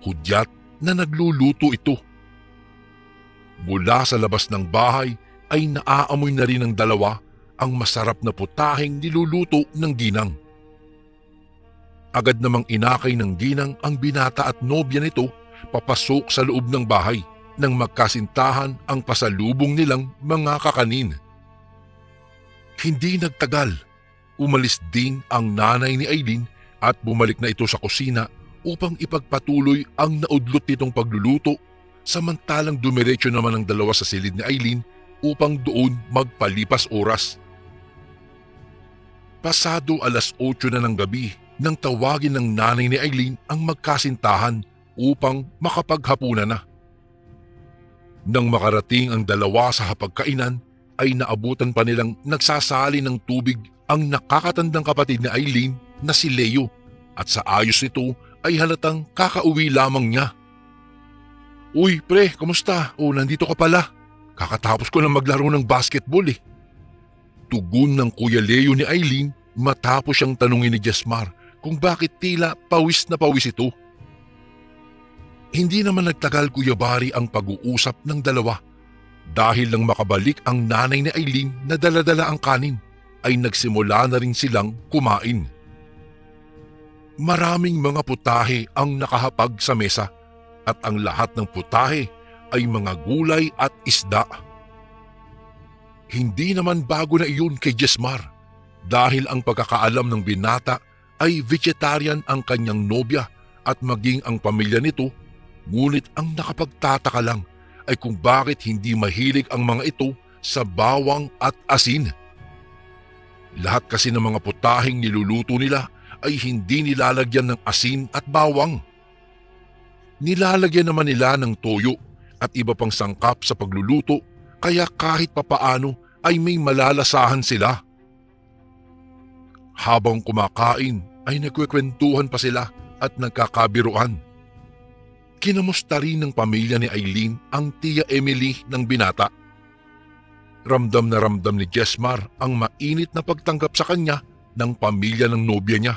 hudyat na nagluluto ito. Mula sa labas ng bahay ay naaamoy na rin ng dalawa ang masarap na putaheng niluluto ng ginang. Agad namang inakay ng ginang ang binata at nobya nito papasok sa loob ng bahay nang magkasintahan ang pasalubong nilang mga kakanin. Hindi nagtagal, umalis din ang nanay ni Eileen at bumalik na ito sa kusina upang ipagpatuloy ang naudlot nitong pagluluto, samantalang dumiretso naman ang dalawa sa silid ni Eileen upang doon magpalipas oras. Pasado 8:00 na ng gabi nang tawagin ng nanay ni Eileen ang magkasintahan upang makapaghapunan na. Nang makarating ang dalawa sa hapagkainan ay naabutan pa nilang nagsasali ng tubig ang nakakatandang kapatid ni Eileen na si Leo, at sa ayos nito ay halatang kakauwi lamang niya. "Uy pre, kamusta? O nandito ka pala. Kakatapos ko lang maglaro ng basketball eh." Tugon ng Kuya Leo ni Eileen matapos siyang tanungin ni Jesmar kung bakit tila pawis na pawis ito. Hindi naman nagtagal Kuya Bari ang pag-uusap ng dalawa. Dahil lang makabalik ang nanay ni Eileen na daladala ang kanin, ay nagsimula na rin silang kumain. Maraming mga putahe ang nakahapag sa mesa at ang lahat ng putahe ay mga gulay at isda. Hindi naman bago na iyon kay Jesmar dahil ang pagkakaalam ng binata ay vegetarian ang kanyang nobya at maging ang pamilya nito, ngunit ang nakapagtataka lang ay kung bakit hindi mahilig ang mga ito sa bawang at asin. Lahat kasi ng mga putaheng niluluto nila ay hindi nilalagyan ng asin at bawang. Nilalagyan naman nila ng toyo at iba pang sangkap sa pagluluto, kaya kahit papaano ay may malalasahan sila. Habang kumakain ay nagkwekwentuhan pa sila at nagkakabiruan. Kinamusta rin ng pamilya ni Eileen ang tiya Emily ng binata. Ramdam na ramdam ni Jesmar ang mainit na pagtanggap sa kanya ng pamilya ng nobya niya.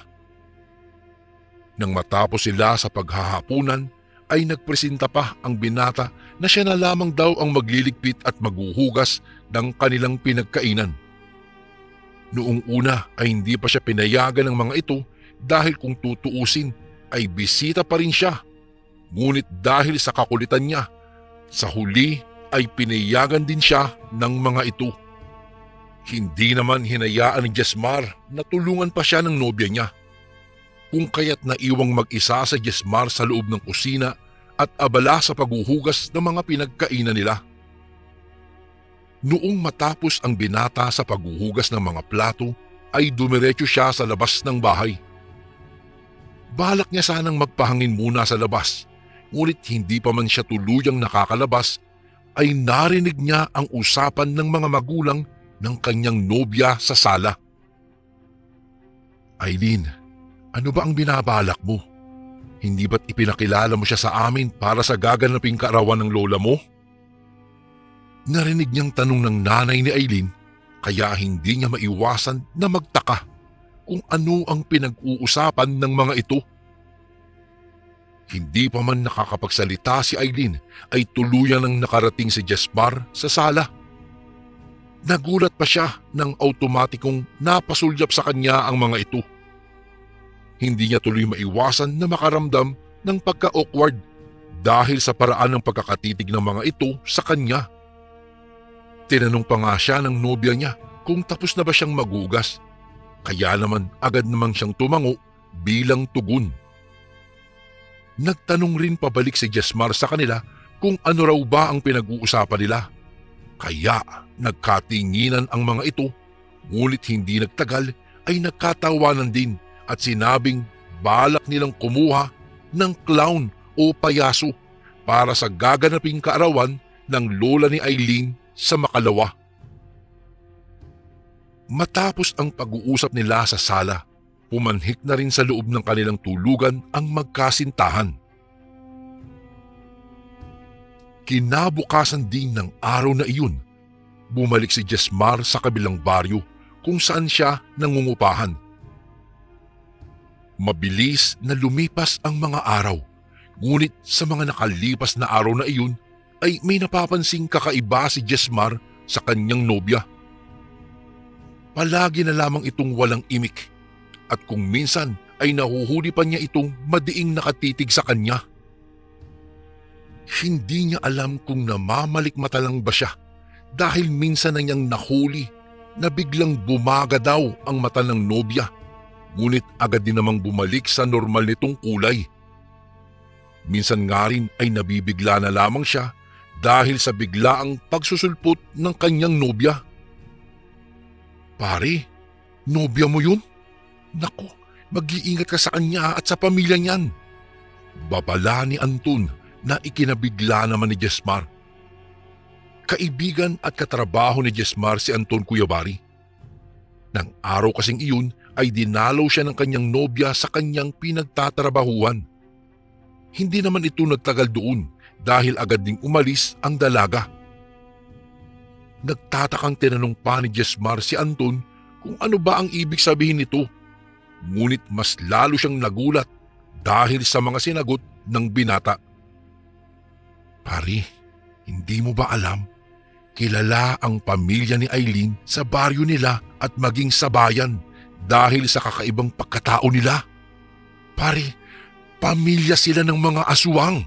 Nang matapos sila sa paghahapunan ay nagpresenta pa ang binata na siya na lamang daw ang magliligpit at maghuhugas ng kanilang pinagkainan. Noong una ay hindi pa siya pinayagan ng mga ito dahil kung tutuusin ay bisita pa rin siya. Ngunit dahil sa kakulitan niya, sa huli ay pinayagan din siya ng mga ito. Hindi naman hinayaan ni Jesmar na tulungan pa siya ng nobya niya, kung kaya't naiwang mag-isa sa Jesmar sa loob ng kusina at abala sa paghuhugas ng mga pinagkainan nila. Noong matapos ang binata sa paghuhugas ng mga plato ay dumiretso siya sa labas ng bahay. Balak niya sanang magpahangin muna sa labas, ngunit hindi pa man siya tuluyang nakakalabas ay narinig niya ang usapan ng mga magulang ng kanyang nobya sa sala. "Eileen, ano ba ang binabalak mo? Hindi ba't ipinakilala mo siya sa amin para sa gaganaping kaarawan ng lola mo?" Narinig niyang tanong ng nanay ni Eileen, kaya hindi niya maiwasan na magtaka kung ano ang pinag-uusapan ng mga ito. Hindi pa man nakakapagsalita si Eileen ay tuluyan nang nakarating si Jesmar sa sala. Nagulat pa siya nang automatikong napasulyap sa kanya ang mga ito. Hindi niya tuloy maiwasan na makaramdam ng pagka-awkward dahil sa paraan ng pagkakatitig ng mga ito sa kanya. Tinanong pa nga siya ng nobya niya kung tapos na ba siyang magugas, kaya naman agad namang siyang tumango bilang tugon. Nagtanong rin pabalik si Jesmar sa kanila kung ano raw ba ang pinag-uusapan nila. Kaya nagkatinginan ang mga ito, ngunit hindi nagtagal ay nagkatawanan din at sinabing balak nilang kumuha ng clown o payaso para sa gaganaping kaarawan ng lola ni Eileen sa Makalawa. Matapos ang pag-uusap nila sa sala, pumanhik na rin sa loob ng kanilang tulugan ang magkasintahan. Kinabukasan din ng araw na iyon, bumalik si Jesmar sa kabilang baryo kung saan siya nangungupahan. Mabilis na lumipas ang mga araw, ngunit sa mga nakalipas na araw na iyon ay may napapansing kakaiba si Jesmar sa kanyang nobya. Palagi na lamang itong walang imik at kung minsan ay nahuhuli pa niya itong madiing nakatitig sa kanya. Hindi niya alam kung namamalikmata lang ba siya dahil minsan na niyang nahuli na biglang bumaga daw ang mata ng nobya, ngunit agad din namang bumalik sa normal nitong kulay. Minsan nga rin ay nabibigla na lamang siya dahil sa biglaang pagsusulpot ng kanyang nobya. "Pare, nobya mo yun? Naku, mag-iingat ka sa kanya at sa pamilya niyan." Babala ni Anton na ikinabigla naman ni Jesmar. Kaibigan at katrabaho ni Jesmar si Anton Cuyabari. Nang araw kasing iyon ay dinalaw siya ng kanyang nobya sa kanyang pinagtatrabahuhan. Hindi naman ito nagtagal doon dahil agad ding umalis ang dalaga. Nagtatakang tinanong pa ni Jesmar si Anton kung ano ba ang ibig sabihin nito. Ngunit mas lalo siyang nagulat dahil sa mga sinagot ng binata. "Pare, hindi mo ba alam? Kilala ang pamilya ni Eileen sa baryo nila at maging sa bayan dahil sa kakaibang pagkatao nila. Pare, pamilya sila ng mga aswang."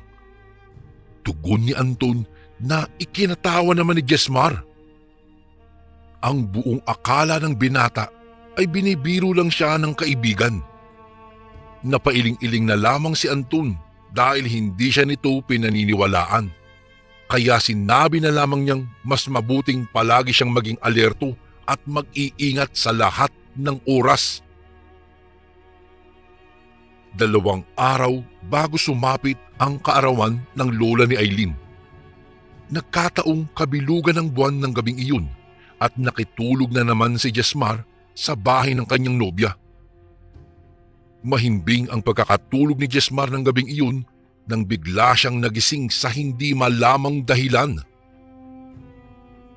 Tugon ni Anton na ikinatawa naman ni Jesmar. Ang buong akala ng binata ay binibiro lang siya ng kaibigan. Napailing-iling na lamang si Anton dahil hindi siya nito pinaniniwalaan. Kaya sinabi na lamang niyang mas mabuting palagi siyang maging alerto at mag-iingat sa lahat ng oras. 2 araw bago sumapit ang kaarawan ng lola ni Eileen. Nagkataong kabilugan ng buwan ng gabing iyon at nakitulog na naman si Jesmar sa bahay ng kanyang nobya. Mahimbing ang pagkakatulog ni Jesmar ng gabing iyon nang bigla siyang nagising sa hindi malamang dahilan.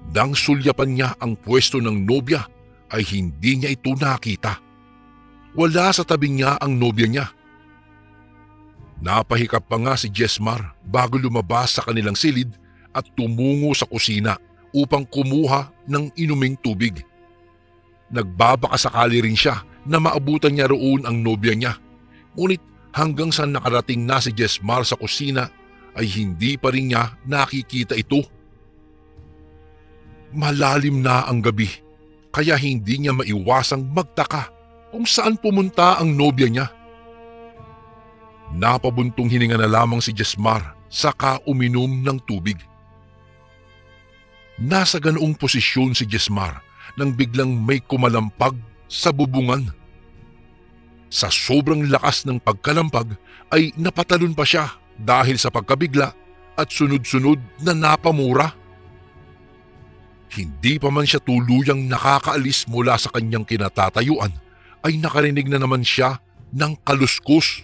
Nang sulyapan niya ang pwesto ng nobya ay hindi niya ito nakita. Wala sa tabi niya ang nobya niya. Napahikap pa nga si Jesmar bago lumabas sa kanilang silid at tumungo sa kusina upang kumuha ng inuming tubig. Nagbabakasakali rin siya na maabutan niya roon ang nobya niya. Ngunit hanggang sa nakarating na si Jesmar sa kusina ay hindi pa rin niya nakikita ito. Malalim na ang gabi kaya hindi niya maiwasang magtaka kung saan pumunta ang nobya niya. Napabuntong hininga na lamang si Jesmar saka uminom ng tubig. Nasa ganoong posisyon si Jesmar nang biglang may kumalampag sa bubungan. Sa sobrang lakas ng pagkalampag ay napatalon pa siya dahil sa pagkabigla at sunod-sunod na napamura. Hindi pa man siya tuluyang nakakaalis mula sa kanyang kinatatayuan ay nakarinig na naman siya ng kaluskos.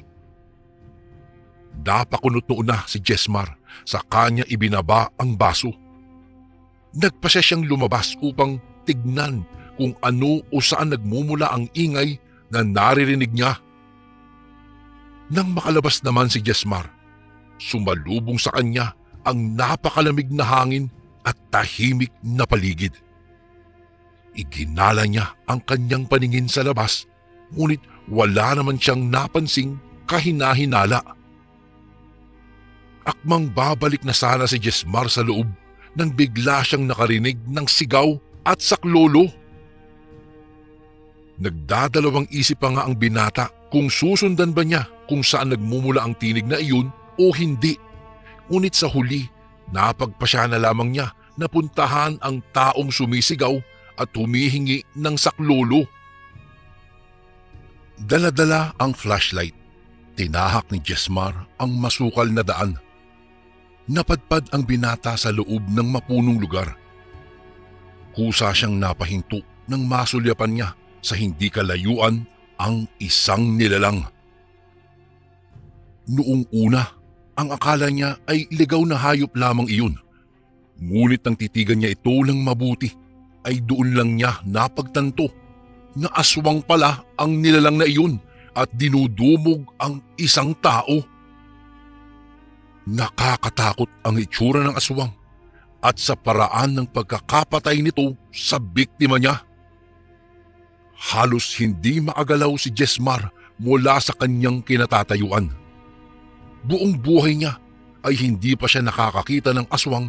Napakunot noon na si Jesmar sa kanya ibinaba ang baso. Nagpasya siyang lumabas upang tignan kung ano o saan nagmumula ang ingay na naririnig niya. Nang makalabas naman si Jesmar, sumalubong sa kanya ang napakalamig na hangin at tahimik na paligid. Iginala niya ang kanyang paningin sa labas, ngunit wala naman siyang napansing kahina-hinala. Akmang babalik na sana si Jesmar sa loob nang bigla siyang nakarinig ng sigaw at saklolo. Nagdadalawang isip pa nga ang binata kung susundan ba niya kung saan nagmumula ang tinig na iyon o hindi. Ngunit sa huli, napagpasya na lamang niya na puntahan ang taong sumisigaw at humihingi ng saklolo. Dala-dala ang flashlight. Tinahak ni Jesmar ang masukal na daan. Napadpad ang binata sa loob ng mapunong lugar. Kusa siyang napahinto nang masulyapan niya sa hindi kalayuan ang isang nilalang. Noong una, ang akala niya ay ligaw na hayop lamang iyon. Ngunit nang titigan niya ito ng mabuti, ay doon lang niya napagtanto na aswang pala ang nilalang na iyon at dinudumog ang isang tao. Nakakatakot ang itsura ng aswang at sa paraan ng pagkakapatay nito sa biktima niya. Halos hindi maagalaw si Jesmar mula sa kanyang kinatatayuan. Buong buhay niya ay hindi pa siya nakakakita ng aswang,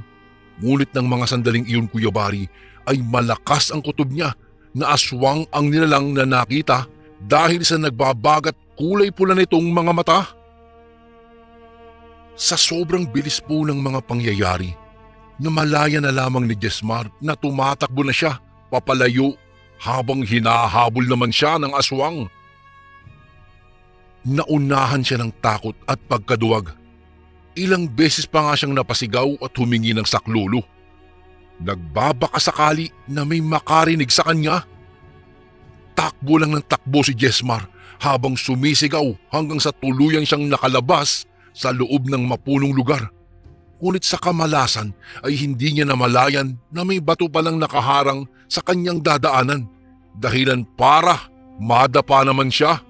ngunit ng mga sandaling iyon, Kuya Bari, ay malakas ang kutob niya na aswang ang nilalang na nakita dahil sa nagbabagat kulay pula nitong mga mata. Sa sobrang bilis po ng mga pangyayari, namalaya na lamang ni Jesmar na tumatakbo na siya papalayo habang hinahabol naman siya ng aswang. Naunahan siya ng takot at pagkaduwag. Ilang beses pa nga siyang napasigaw at humingi ng saklolo. Nagbabaka sakali na may makarinig sa kanya. Takbo lang ng takbo si Jesmar habang sumisigaw hanggang sa tuluyang siyang nakalabas sa loob ng mapunong lugar. Ngunit sa kamalasan ay hindi niya namalayan na may bato palang nakaharang sa kanyang dadaanan, dahilan para madapa naman siya.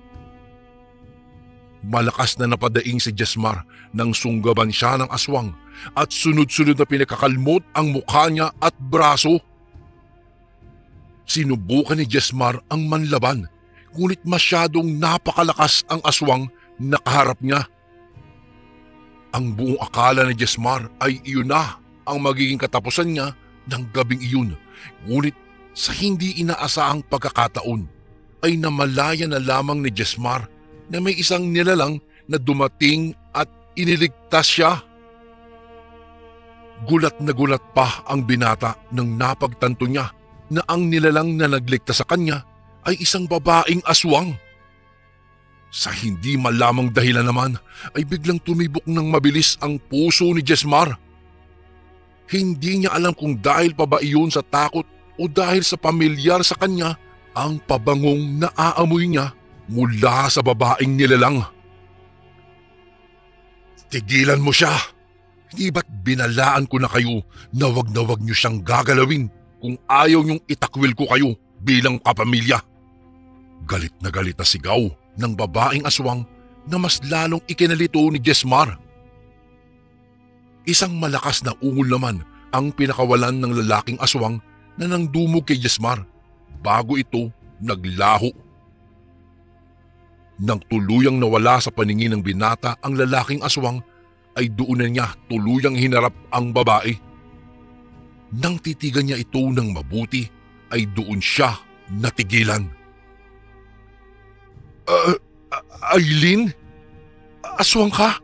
Malakas na napadaing si Jesmar nang sunggaban siya ng aswang at sunod-sunod na pinakakalmot ang mukha niya at braso. Sinubukan ni Jesmar ang manlaban, ngunit masyadong napakalakas ang aswang na kaharap niya. Ang buong akala ni Jesmar ay iyon na ang magiging katapusan niya ng gabing iyon, ngunit sa hindi inaasahang pagkakataon ay namalaya na lamang ni Jesmar na may isang nilalang na dumating at iniligtas siya. Gulat na gulat pa ang binata nang napagtanto niya na ang nilalang na nagligtas sa kanya ay isang babaeng aswang. Sa hindi malamang dahilan naman ay biglang tumibok ng mabilis ang puso ni Jesmar. Hindi niya alam kung dahil pa ba iyon sa takot o dahil sa pamilyar sa kanya ang pabangong naaamoy niya mula sa babaeng nilalang. Tigilan mo siya! Di ba't binalaan ko na kayo na wag niyo siyang gagalawin kung ayaw niyong itakwil ko kayo bilang kapamilya? Galit na sigaw ng babaeng aswang na mas lalong ikinalito ni Jesmar. Isang malakas na ungol naman ang pinakawalan ng lalaking aswang na nangdumog kay Jesmar bago ito naglaho. Nang tuluyang nawala sa paningin ng binata ang lalaking aswang, ay doon na niya tuluyang hinarap ang babae. Nang titigan niya ito ng mabuti, ay doon siya natigilan. Aileen? Aswang ka?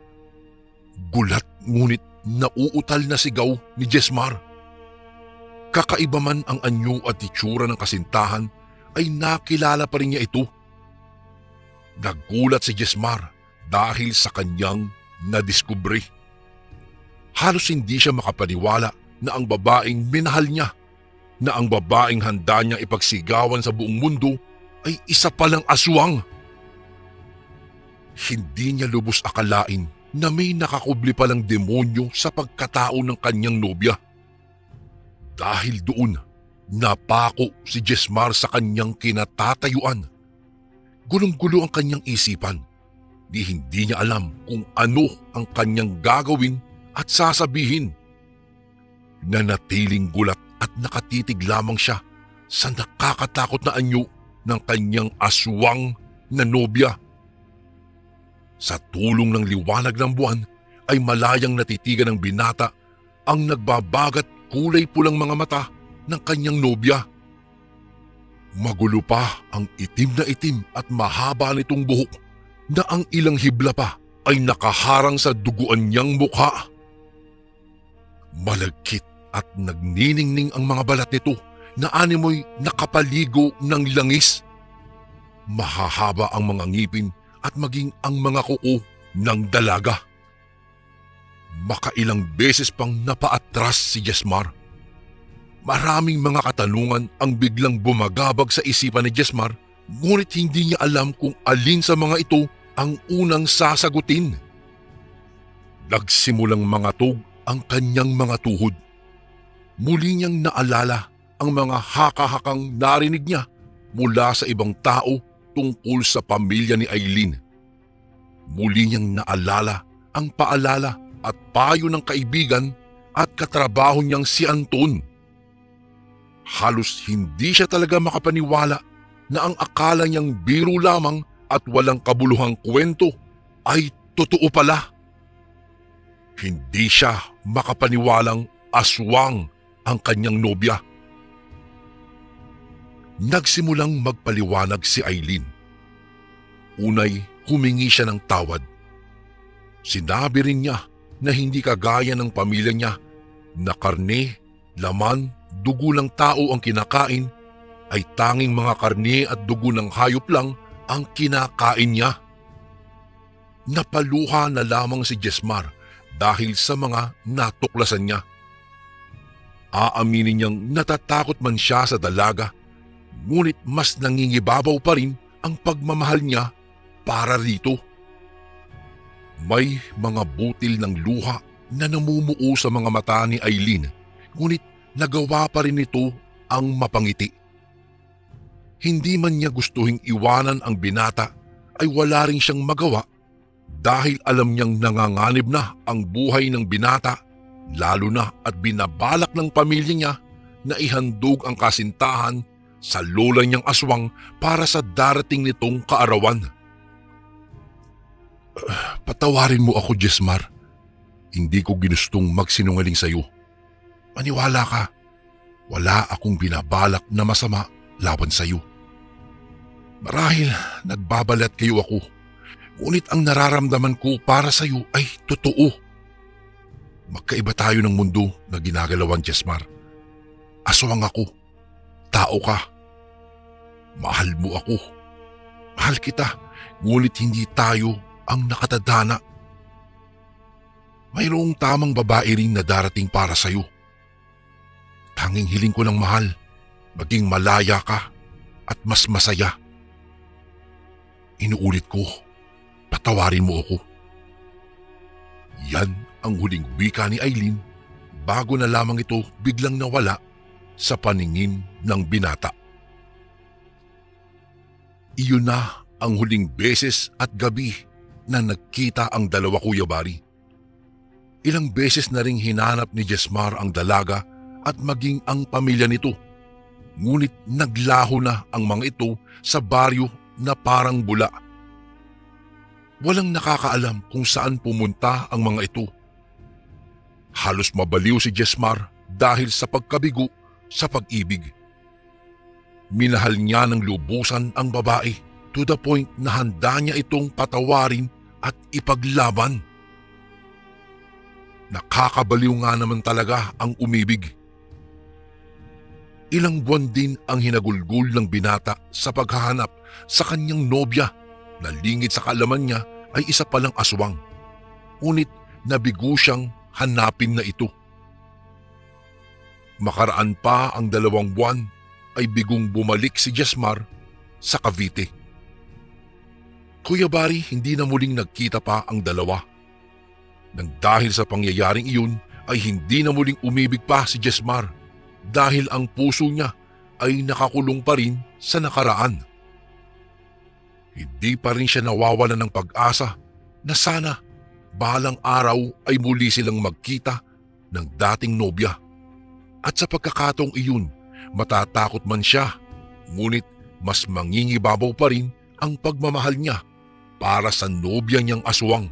Gulat ngunit nauutal na sigaw ni Jesmar. Kakaiba man ang anyo at itsura ng kasintahan, ay nakilala pa rin niya ito. Nagulat si Jesmar dahil sa kanyang nadiskubre. Halos hindi siya makapaniwala na ang babaeng minahal niya, na ang babaeng handa niyang ipagsigawan sa buong mundo ay isa palang aswang. Hindi niya lubos akalain na may nakakubli palang demonyo sa pagkatao ng kanyang nobya. Dahil doon, napako si Jesmar sa kanyang kinatatayuan. Gulong-gulo ang kanyang isipan. Hindi niya alam kung ano ang kanyang gagawin at sasabihin. Nanatiling gulat at nakatitig lamang siya sa nakakatakot na anyo ng kanyang aswang na nobya. Sa tulong ng liwanag ng buwan ay malayang natitigan ng binata ang nagbabagat kulay pulang mga mata ng kanyang nobya. Magulo pa ang itim na itim at mahaba nitong buhok na ang ilang hibla pa ay nakaharang sa duguan niyang mukha. Malagkit at nagniningning ang mga balat nito na animoy nakapaligo ng langis. Mahahaba ang mga ngipin at maging ang mga kuko ng dalaga. Makailang beses pang napaatras si Jesmar. Maraming mga katanungan ang biglang bumagabag sa isipan ni Jesmar, ngunit hindi niya alam kung alin sa mga ito ang unang sasagutin. Nagsimulang mangatog ang kanyang mga tuhod. Muli niyang naalala ang mga haka-hakang narinig niya mula sa ibang tao tungkol sa pamilya ni Eileen. Muli niyang naalala ang paalala at payo ng kaibigan at katrabaho niyang si Anton. Halos hindi siya talaga makapaniwala na ang akala niyang biro lamang at walang kabuluhang kwento ay totoo pala. Hindi siya makapaniwalang aswang ang kanyang nobya. Nagsimulang magpaliwanag si Eileen. Unay, humingi siya ng tawad. Sinabi rin niya na hindi kagaya ng pamilya niya na karne, laman, dugo ng tao ang kinakain, ay tanging mga karne at dugo ng hayop lang ang kinakain niya. Napaluha na lamang si Jesmar dahil sa mga natuklasan niya. Aaminin niyang natatakot man siya sa dalaga, ngunit mas nangingibabaw pa rin ang pagmamahal niya para rito. May mga butil ng luha na namumuo sa mga mata ni Eileen, ngunit nagawa pa rin ito ang mapangiti. Hindi man niya gustuhing iwanan ang binata, ay wala rin siyang magawa dahil alam niyang nanganganib na ang buhay ng binata, lalo na at binabalak ng pamilya niya na ihandog ang kasintahan sa lola niyang aswang para sa darating nitong kaarawan. Patawarin mo ako, Jesmar. Hindi ko ginustong magsinungaling sa iyo. Maniwala ka, wala akong binabalak na masama laban sa iyo. Marahil nagbabalat kayo ako, ngunit ang nararamdaman ko para sa iyo ay totoo. Magkaiba tayo ng mundo na ginagalawan, Jesmar. Aswang ako, tao ka. Mahal mo ako. Mahal kita, ngunit hindi tayo ang nakatadhana. Mayroong tamang babae rin na darating para sa iyo. Tanging hiling ko ng mahal, maging malaya ka at mas masaya. Inuulit ko, patawarin mo ako. Yan ang huling wika ni Eileen bago na lamang ito biglang nawala sa paningin ng binata. Iyon na ang huling beses at gabi na nagkita ang dalawa, Kuya Bari. Ilang beses na ring hinanap ni Jesmar ang dalaga at maging ang pamilya nito. Ngunit naglaho na ang mga ito sa baryo na parang bula. Walang nakakaalam kung saan pumunta ang mga ito. Halos mabaliw si Jesmar dahil sa pagkabigo sa pag-ibig. Minahal niya ng lubusan ang babae to the point na handa niya itong patawarin at ipaglaban. Nakakabaliw nga naman talaga ang umibig. Ilang buwan din ang hinagulgol ng binata sa paghahanap sa kanyang nobya na lingid sa kaalaman niya ay isa palang aswang. Ngunit nabigo siyang hanapin na ito. Makaraan pa ang 2 buwan ay bigong bumalik si Jesmar sa Cavite. Kuya Bari, hindi na muling nagkita pa ang dalawa. Nang dahil sa pangyayaring iyon ay hindi na muling umibig pa si Jesmar dahil ang puso niya ay nakakulong pa rin sa nakaraan. Hindi pa rin siya nawawalan ng pag-asa na sana balang araw ay muli silang magkita ng dating nobya. At sa pagkakataong iyon, matatakot man siya, ngunit mas mangingibabaw pa rin ang pagmamahal niya para sa nobya niyang aswang.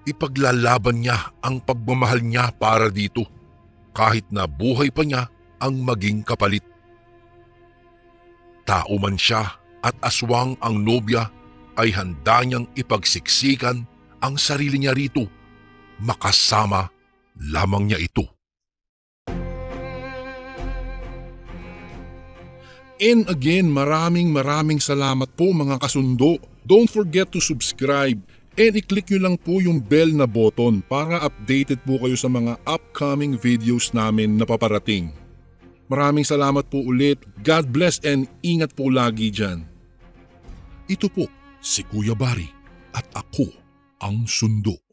Ipaglalaban niya ang pagmamahal niya para dito, kahit na buhay pa niya ang maging kapalit. Tao man siya at aswang ang nobya, ay handa niyang ipagsiksikan ang sarili niya rito, makasama lamang niya ito. And again, maraming salamat po mga kasundo. Don't forget to subscribe And i-click nyo lang po yung bell na button para updated po kayo sa mga upcoming videos namin na paparating. Maraming salamat po ulit. God bless and ingat po lagi dyan. Ito po si Kuya Bari at ako ang Sundo.